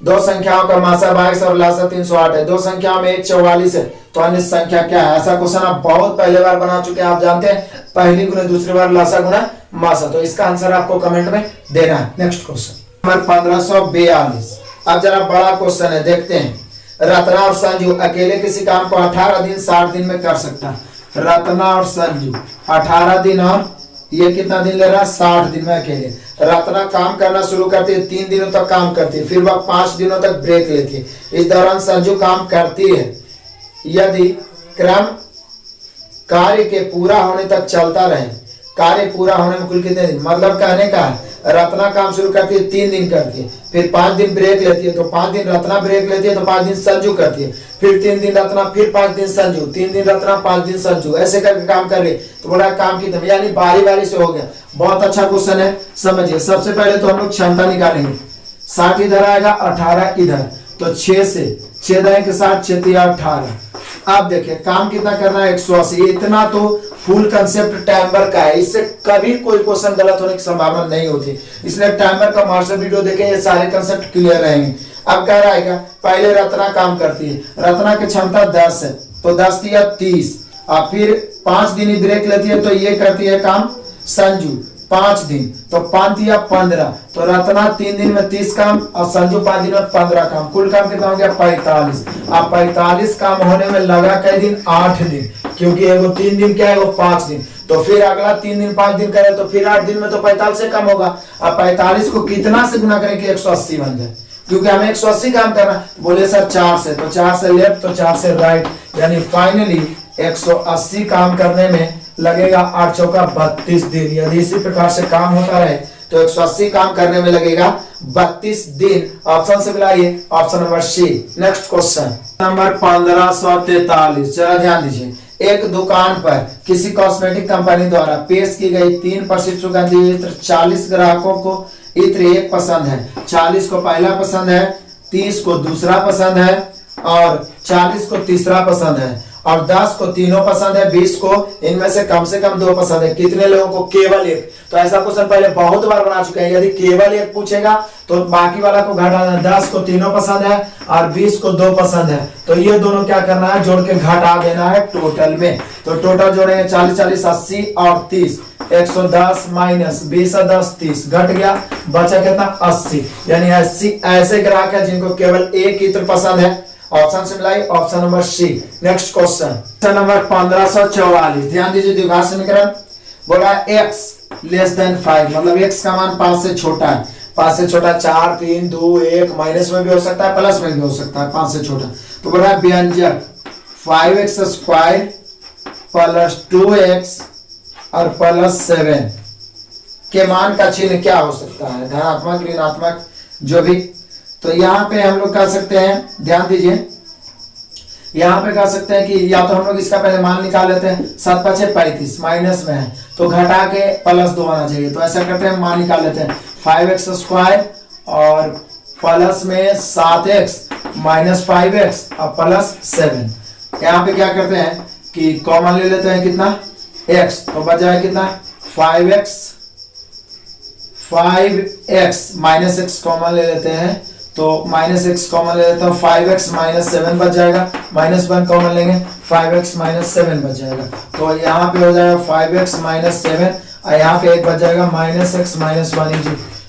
दो संख्याओं का मासा 22 और लासा 308 है। दो संख्याओं में 144 है, तो अन्य संख्या क्या है? ऐसा क्वेश्चन आप बहुत पहले बार बना चुके हैं, आप जानते हैं पहली गुना दूसरी बार लासा गुना मासा। तो इसका आंसर आपको कमेंट में देना है। Next question number 1542। अब जरा बड़ा क्वेश्चन है, देखते हैं। रत्ना और संजू अकेले किसी काम को 18 दिन 60 दिन में कर सकता है। रत्ना और संजू 18 दिन और ये कितना दिन ले रहा है? 60 दिन में अकेले। रत्ना काम करना शुरू करती है, 3 दिनों तक काम करती है, फिर वह 5 दिनों तक ब्रेक लेती है। इस दौरान संजू काम करती है। यदि क्रम कार्य के पूरा होने तक चलता रहे, कार्य पूरा होने में कुल कितने दिन? मतलब कहने का है रत्ना काम शुरू करती है, 3 दिन करती है, फिर 5 दिन ब्रेक लेती है, तो 5 दिन रत्ना ब्रेक लेती है, तो 5 दिन संजू करती है, फिर 3 दिन रत्ना, फिर 5 दिन संजू, 3 दिन रत्ना, 5 दिन संजू, ऐसे करके काम कर रही। तो बोला काम की तरह, यानी बारी बारी से हो गया। बहुत अच्छा क्वेश्चन है, समझिए। सबसे पहले तो हम लोग क्षमता निकालेंगे। 60 इधर आएगा, 18 इधर, तो 6 से 6 दाएं के साथ 6 तिया 18। अब देखिए काम कितना करना है? 180। इतना तो फुल कंसेप्ट टाइमर का है, इससे कभी कोई क्वेश्चन गलत होने की संभावना नहीं होती, इसलिए टाइमर का मास्टर वीडियो देखें, ये सारे कंसेप्ट क्लियर रहेंगे। अब क्या रहेगा? पहले रत्ना काम करती है, रत्ना की क्षमता 10 है, तो 10 तिया 30, और फिर 5 दिन ही ब्रेक लेती है, तो ये करती है काम संजू 5 दिन, तो 5 तिया 15, तो रत्ना 3 दिन में 30 काम और संजू 5 दिन में 15 काम, कुल काम कितना हो गया? 45। अब 45 काम होने में लगा कई दिन? 8 दिन, क्योंकि वो 3 दिन क्या है, वो 5 दिन, तो फिर अगला 3 दिन 5 दिन करे, तो फिर 8 दिन में तो 45 से कम होगा। अब 45 को कितना से गुना करें कि 180 बन जाए, क्योंकि हमें 180 काम करना। बोले सर 4 से, तो 4 से लेफ्ट, तो 4 से राइट, यानी फाइनली 180 काम करने में लगेगा 8 चौका 32 दिन। यदि इसी प्रकार से काम होता रहे तो 180 काम करने में लगेगा 32 दिन। ऑप्शन से मिलाइए, option number C. Next question number 1543। जरा ध्यान दीजिए। एक दुकान पर किसी कॉस्मेटिक कंपनी द्वारा पेश की गई 3 प्रसिद्ध सुगंधित इत्र 40 ग्राहकों को इत्र 1 पसंद है, 40 को पहला पसंद है, 30 को दूसरा पसंद है और 40 को तीसरा पसंद है और 10 को तीनों पसंद है, 20 को इनमें से कम 2 पसंद है। कितने लोगों को? केवल 1। तो ऐसा क्वेश्चन पहले बहुत बार बना चुके हैं। यदि केवल 1 पूछेगा तो बाकी वाला को घटाना। 10 को तीनों पसंद है और 20 को 2 पसंद है, तो ये दोनों क्या करना है? जोड़ के घटा देना है टोटल में। तो टोटल जोड़ेंगे 40 40 80 और 30, 110 माइनस 20 और 10 30, घट गया, बचा कितना? 80। यानी 80 ऐसे ग्राहक है जिनको केवल 1 इत्र पसंद है। ऑप्शन से मिलाई, option number C. Next question number 1544। ध्यान दीजिए, द्विघात समीकरण बोला x लेस देन 5, मतलब x का मान 5 से छोटा है। 5 से छोटा 4 3 2 1, माइनस में भी हो सकता है, प्लस में भी हो सकता है, 5 से छोटा। तो बोला व्यंजक 5x स्क्वायर प्लस 2x और प्लस 7 के मान का चिन्ह क्या हो सकता है? धनात्मक, ऋणात्मक, जो भी। तो यहाँ पे हम लोग कह सकते हैं, ध्यान दीजिए, यहाँ पे कह सकते हैं कि या तो हम लोग इसका पहले मान निकाल लेते हैं। 7 5 35 माइनस में है, तो घटा के प्लस 2 आना चाहिए। तो ऐसा करते हैं, मान निकाल लेते हैं। 5x स्क्वायर और प्लस में 7x माइनस 5x और प्लस 7। यहाँ पे क्या करते हैं कि कॉमन ले लेते हैं, कितना? x, तो बच जाए कितना? 5x माइनस x कॉमन ले लेते हैं, तो माइनस एक्स कॉमन ले लेता हूँ, 5x माइनस 7 बच जाएगा, माइनस 1 कॉमन लेंगे, 5x माइनस 7 बच जाएगा। तो यहाँ पे हो जाएगा 5x माइनस 7 और यहाँ पे 1 बच जाएगा, minus x minus 1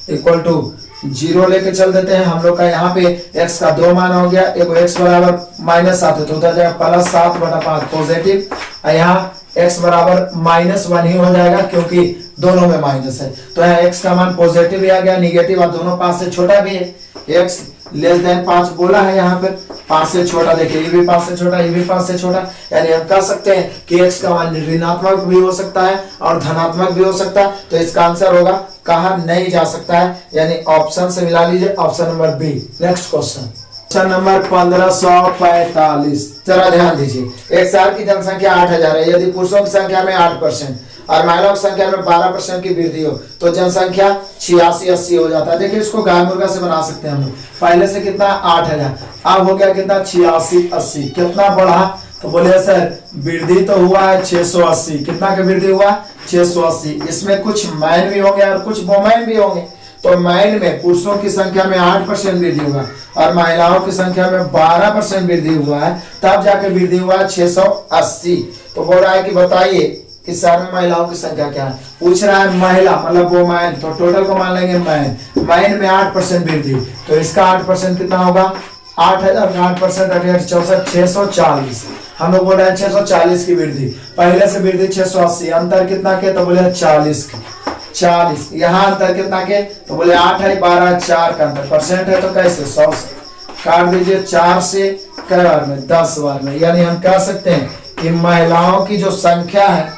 equal to 0 लेके चल देते हैं। हम लोग का यहाँ पे x का 2 मान हो गया, एक x बराबर माइनस 7 है, तो उधर जाएगा प्लस 7/5 पॉजिटिव, और यहाँ x बराबर माइनस 1 ही हो जाएगा क्योंकि दोनों में माइनस है। तो यहाँ x का मान पॉजिटिव भी आ गया, निगेटिव, और दोनों 5 से छोटा भी है। x लेस देन 5 बोला है, यहाँ पर 5 से छोटा, देखिए ये भी 5 से छोटा, ये भी 5 से छोटा, यानी हम कह सकते हैं कि x का मान ऋणात्मक भी हो सकता है और धनात्मक भी हो सकता है। तो इसका आंसर होगा कहा नहीं जा सकता है, यानी ऑप्शन से मिला लीजिए, option number B. Next question number 1545। जरा ध्यान दीजिए, एक शहर की जनसंख्या 8000 है। यदि पुरुषों की संख्या में 8% और महिलाओं की संख्या में 12% की वृद्धि हो तो जनसंख्या 86-80 हो जाता है। देखिए इसको गाय मुर्गा से बना सकते हैं हम लोग। पहले से कितना 8000, अब हो गया कितना 86-80, कितना बढ़ा तो बोले सर वृद्धि तो हुआ है 680, कितना का वृद्धि हुआ 680। इसमें कुछ मैन भी होंगे और कुछ वोमेन भी होंगे। तो मैन में पुरुषों की संख्या में 8% वृद्धि हुआ और महिलाओं की संख्या में 12% वृद्धि हुआ है, तब जाके वृद्धि हुआ 680। तो बोल रहा है कि बताइए कि शहर में महिलाओं की संख्या क्या है। पूछ रहा है महिला मतलब वो मैन, तो टोटल को मान लेंगे मैन। मैन में 8% वृद्धि, तो इसका 8% कितना होगा 8000 का 8% 64 640। हम लोग बोल रहे हैं 640 की वृद्धि, पहले से वृद्धि 680, अंतर कितना के तो बोले 40 के 40। यहाँ अंतर कितना के तो बोले 8 है 12 4 का अंतर, परसेंट है तो कैसे 100 से काट दीजिए 4 से कई बार में 10 बार में। यानी हम कह सकते हैं कि महिलाओं की जो संख्या है,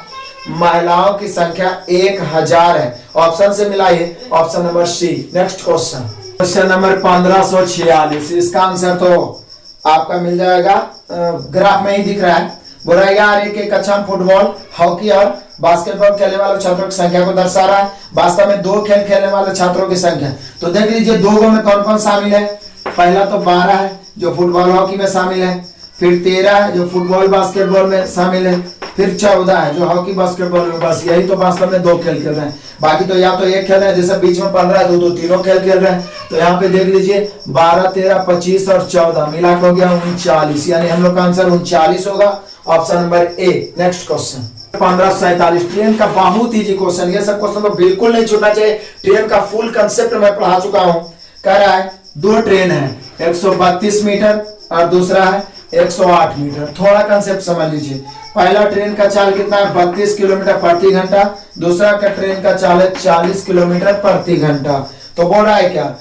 महिलाओं की संख्या 1000 है। ऑप्शन से मिलाइए, option number C. Next question number 1546, इसका आंसर तो आपका मिल जाएगा, ग्राफ में ही दिख रहा है। बोला यार एक कक्षा में फुटबॉल, हॉकी और बास्केटबॉल खेलने वाले छात्रों की संख्या को दर्शा रहा है। वास्तव में 2 खेल खेलने वाले छात्रों की संख्या, तो देख लीजिए 2 में कौन कौन शामिल है। पहला तो 12 है जो फुटबॉल हॉकी में शामिल है, फिर 13 है जो फुटबॉल बास्केटबॉल में शामिल है, फिर 14 है जो हॉकी बास्केटबॉल में। बस यही तो वास्तव में 2 खेल खेल रहे हैं, बाकी तो या तो एक खेल रहे हैं, जैसे बीच में 15 है तो तीनों खेल खेल रहे हैं। तो यहाँ पे देख लीजिए 12 13 25 और 14 मिला हो गया 39, यानी हम लोग का आंसर 39 होगा, option number A. Next question 1547, train का बहुत इजी क्वेश्चन, ये सब क्वेश्चन तो बिल्कुल नहीं छूटना चाहिए। ट्रेन का फुल कंसेप्ट मैं पढ़ा चुका हूँ। कह रहा है 2 ट्रेन है, 132 मीटर और दूसरा है 108 मीटर। थोड़ा कंसेप्ट समझ लीजिए। पहला ट्रेन का चाल कितना है 32 किलोमीटर प्रति घंटा, दूसरा का ट्रेन का चाल है 40 किलोमीटर प्रति घंटा। तो बोल रहा है क्या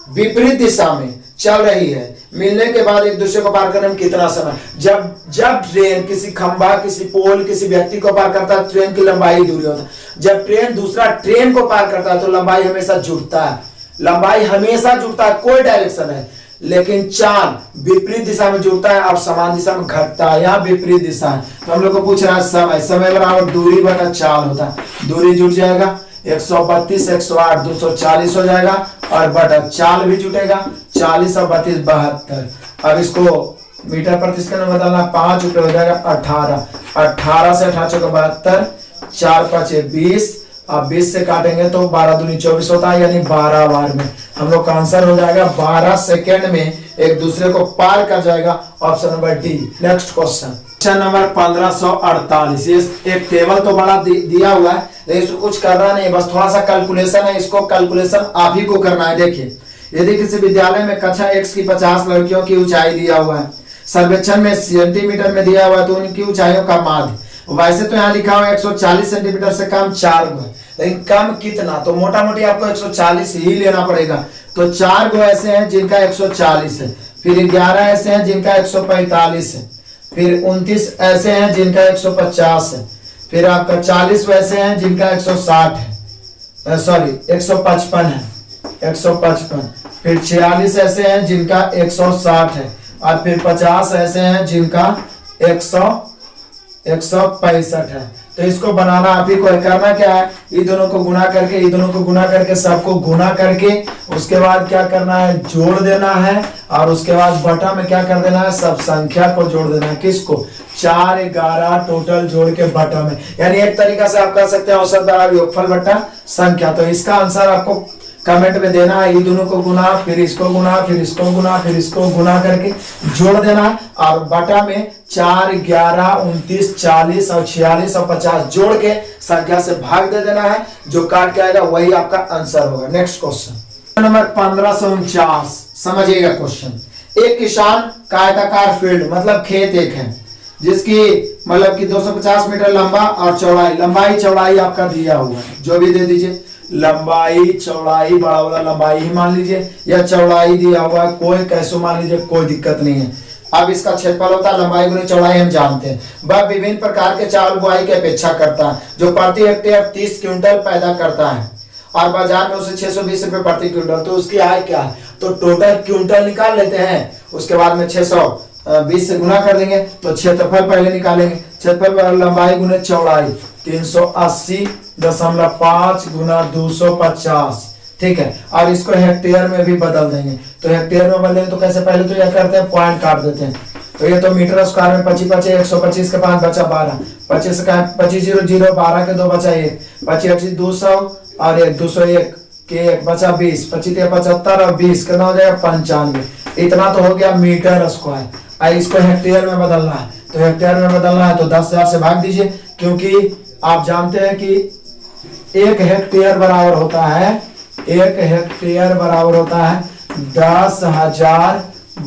विपरीत दिशा में चल रही है, मिलने के बाद एक दूसरे को पार करने में कितना समय। जब ट्रेन किसी खंभा, किसी पोल, किसी व्यक्ति को पार करता है, ट्रेन की लंबाई दूरी होता है। जब ट्रेन दूसरा ट्रेन को पार करता है तो लंबाई हमेशा जुड़ता है, लंबाई हमेशा जुड़ता है, कोई डायरेक्शन है। लेकिन चाल विपरीत दिशा में जुड़ता है और समान दिशा में घटता है, यहाँ विपरीत दिशा है। तो हम लोग को पूछ रहा है समय, समय बराबर दूरी बटा चाल होता है। दूरी जुड़ जाएगा 132 108 240 हो जाएगा और बटा चाल भी जुटेगा 40 और 32 72। अब इसको मीटर प्रति सेकंड में बदलना 5 रुपये हो जाएगा 18, 18 से 18 को 72, 4 5 20 अब 20 से काटेंगे तो 12 दूनी 24 होता है, यानी 12 बार में हम लोग का आंसर हो जाएगा 12 सेकेंड में एक दूसरे को पार कर जाएगा, option number D. Next question number 1548, एक टेबल तो बड़ा दिया हुआ है लेकिन इसको कुछ करना नहीं, बस थोड़ा सा कैलकुलेशन है, इसको कैलकुलेशन आप ही को करना है। देखिए यदि किसी विद्यालय में कक्षा X की 50 लड़कियों की ऊंचाई दिया हुआ है, सर्वेक्षण में सेंटीमीटर में दिया हुआ है, तो उनकी ऊंचाइयों का माध्य वैसे तो यहाँ लिखा हुआ 140 सेंटीमीटर से कम 4 गो, लेकिन कम कितना, तो मोटा मोटी आपको 140 ही लेना पड़ेगा। तो 4 गो ऐसे हैं जिनका 140 है, फिर 11 ऐसे हैं जिनका 145 है, फिर 29 ऐसे हैं जिनका 150 है, फिर आपका 40 वैसे हैं जिनका 160 है, सॉरी 155 है 155, फिर 46 ऐसे हैं जिनका 160 है, और फिर 50 ऐसे हैं जिनका 165 है। तो इसको बनाना आप ही को करना क्या है, ये दोनों को गुना करके, ये दोनों को गुना करके, सबको गुना करके उसके बाद क्या करना है जोड़ देना है, और उसके बाद बटा में क्या कर देना है सब संख्या को जोड़ देना है। किसको 4 11 टोटल जोड़ के बटा में, यानी एक तरीका से आप कह सकते हैं औसत बराबर योगफल बटा संख्या। तो इसका आंसर आपको कमेंट में देना है, ये दोनों को गुना, फिर इसको गुना, फिर इसको गुना, फिर इसको गुना करके जोड़ देना है, और बटा में 4 11 29 40 और 46 और 50 जोड़ के संख्या से भाग दे देना है, जो काट के आएगा वही आपका आंसर होगा। नेक्स्ट क्वेश्चन नंबर 1549, समझिएगा क्वेश्चन। एक किसान का आयताकार फील्ड मतलब खेत एक है जिसकी मतलब कि 250 मीटर लंबा और चौड़ाई, लंबाई चौड़ाई आपका दिया हुआ है, जो भी दे दीजिए, लंबाई चौड़ाई बड़ा वाला लंबाई ही मान लीजिए या चौड़ाई दिया हुआ है, कोई कैसे मान लीजिए, कोई दिक्कत नहीं है। अब इसका क्षेत्रफल होता है लंबाई गुनी चौड़ाई, हम जानते हैं। वह विभिन्न प्रकार के चावल बुआई की अपेक्षा करता है जो प्रति हेक्टेयर 30 क्विंटल पैदा करता है और बाजार में उसे 620 रुपए प्रति क्विंटल। तो उसकी आय क्या है, तो टोटल क्विंटल निकाल लेते हैं, उसके बाद में 620 से गुना कर देंगे, तो क्षेत्रफल पहले निकालेंगे। क्षेत्रफल लंबाई गुने चौड़ाई, 380.5 गुना 250, ठीक है। और इसको हेक्टेयर में भी बदल देंगे, तो हेक्टेयर में बदलेंगे तो कैसे, पहले तो यह करते हैं पॉइंट काट देते हैं, तो ये तो मीटर स्क्वायर में 25 25 125 के 5 बचा 12, 25 का 25 0 0 12 के 2 बचा 1, 25 200 और 1 201 के 1 बचा 20, 25 75 और 20 कितना हो जाएगा 95। इतना तो हो गया मीटर स्क्वायर। आई इसको हेक्टेयर में बदलना है, तो हेक्टेयर में बदलना है तो 10,000 से भाग दीजिए, क्योंकि आप जानते हैं कि 1 हेक्टेयर बराबर होता है 10,000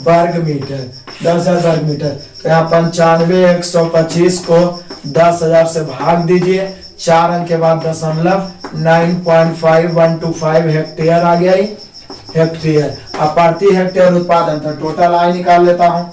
वर्ग मीटर, 10,000 वर्ग मीटर। तो यहाँ 95 125 को 10,000 से भाग दीजिए, 4 अंक के बाद दशमलव 9.5125 हेक्टेयर आ गया ही हेक्टेयर। अब प्रति हेक्टेयर उत्पादन, तो टोटल आई निकाल लेता हूं।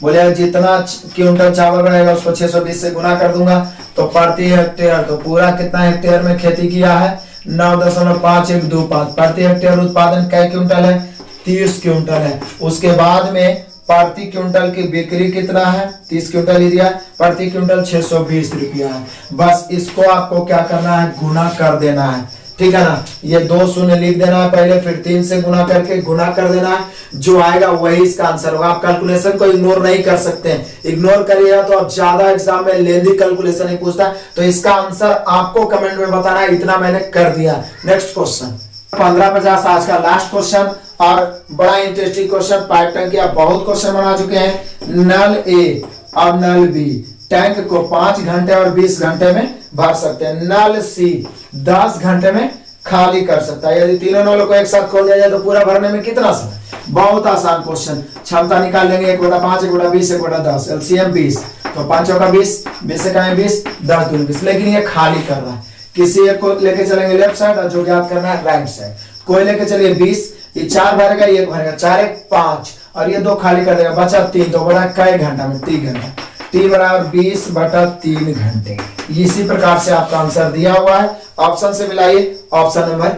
बोले जितना क्विंटल चावल रहेगा उसको 620 से गुना कर दूंगा, तो प्रति हेक्टेयर, तो पूरा कितना हेक्टेयर में खेती किया है 9.5125। प्रति हेक्टेयर उत्पादन कै क्विंटल है 30 क्विंटल है। उसके बाद में प्रति क्विंटल की बिक्री कितना है 30 क्विंटल ही दिया, प्रति क्विंटल 620 रुपया है। बस इसको आपको क्या करना है, गुना कर देना है, ठीक है ना। ये 2 शून्य लिख देना है पहले, फिर 3 से गुना करके गुना कर देना है, जो आएगा वही इसका आंसर होगा। आप कैलकुलेशन को इग्नोर नहीं कर सकते, इग्नोर करिएगा तो आप ज्यादा एग्जाम में लेंदी कैलकुलेशन नहीं पूछता है, तो इसका आंसर आपको कमेंट में बताना है। इतना मैंने कर दिया। नेक्स्ट क्वेश्चन 1550 आज का लास्ट क्वेश्चन, और बड़ा इंटरेस्टिंग क्वेश्चन। पाइप टैंक आप बहुत क्वेश्चन बना चुके हैं। नल ए और नल बी टैंक को 5 घंटे और 20 घंटे में भर सकते हैं। नल सी 10 घंटे में खाली कर सकता है। यदि तीनों नलों को एक साथ खोल दिया जाए तो पूरा भरने में कितना समय, बहुत आसान क्वेश्चन। क्षमता निकाल लेंगे 1/5 1/20 1/10, एलसीएम 20, तो 5 का 20, 20 का 20, 10 दूनी 20। लेकिन ये खाली कर रहा है, किसी एक को लेके चलेंगे लेफ्ट साइड और जो ज्ञात करना है राइट साइड। कोई लेके चलिए 20, ये 4 भरेगा, 1 भरेगा, 4 1 5 और ये 2 खाली कर देगा, बचा 3, तो बड़ा कई घंटा में 3 घंटा, T बराबर 20/3 घंटे। इसी प्रकार से आपका आंसर दिया हुआ है। ऑप्शन से मिलाइए, ऑप्शन नंबर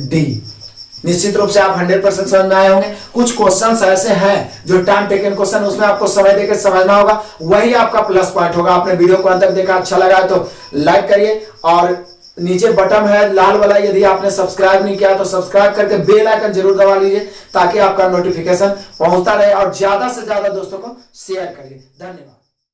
डी। निश्चित रूप से आप 100% समझ में आए होंगे। कुछ क्वेश्चंस ऐसे हैं जो टाइम टेकन क्वेश्चन, उसमें आपको समय देकर समझना होगा, वही आपका प्लस पॉइंट होगा। आपने वीडियो को अंत तक देखा, अच्छा लगा तो लाइक करिए, और नीचे बटन है लाल वाला, यदि आपने सब्सक्राइब नहीं किया तो सब्सक्राइब करके बेल आइकन जरूर दबा लीजिए, ताकि आपका नोटिफिकेशन पहुंचता रहे, और ज्यादा से ज्यादा दोस्तों को शेयर करिए। धन्यवाद।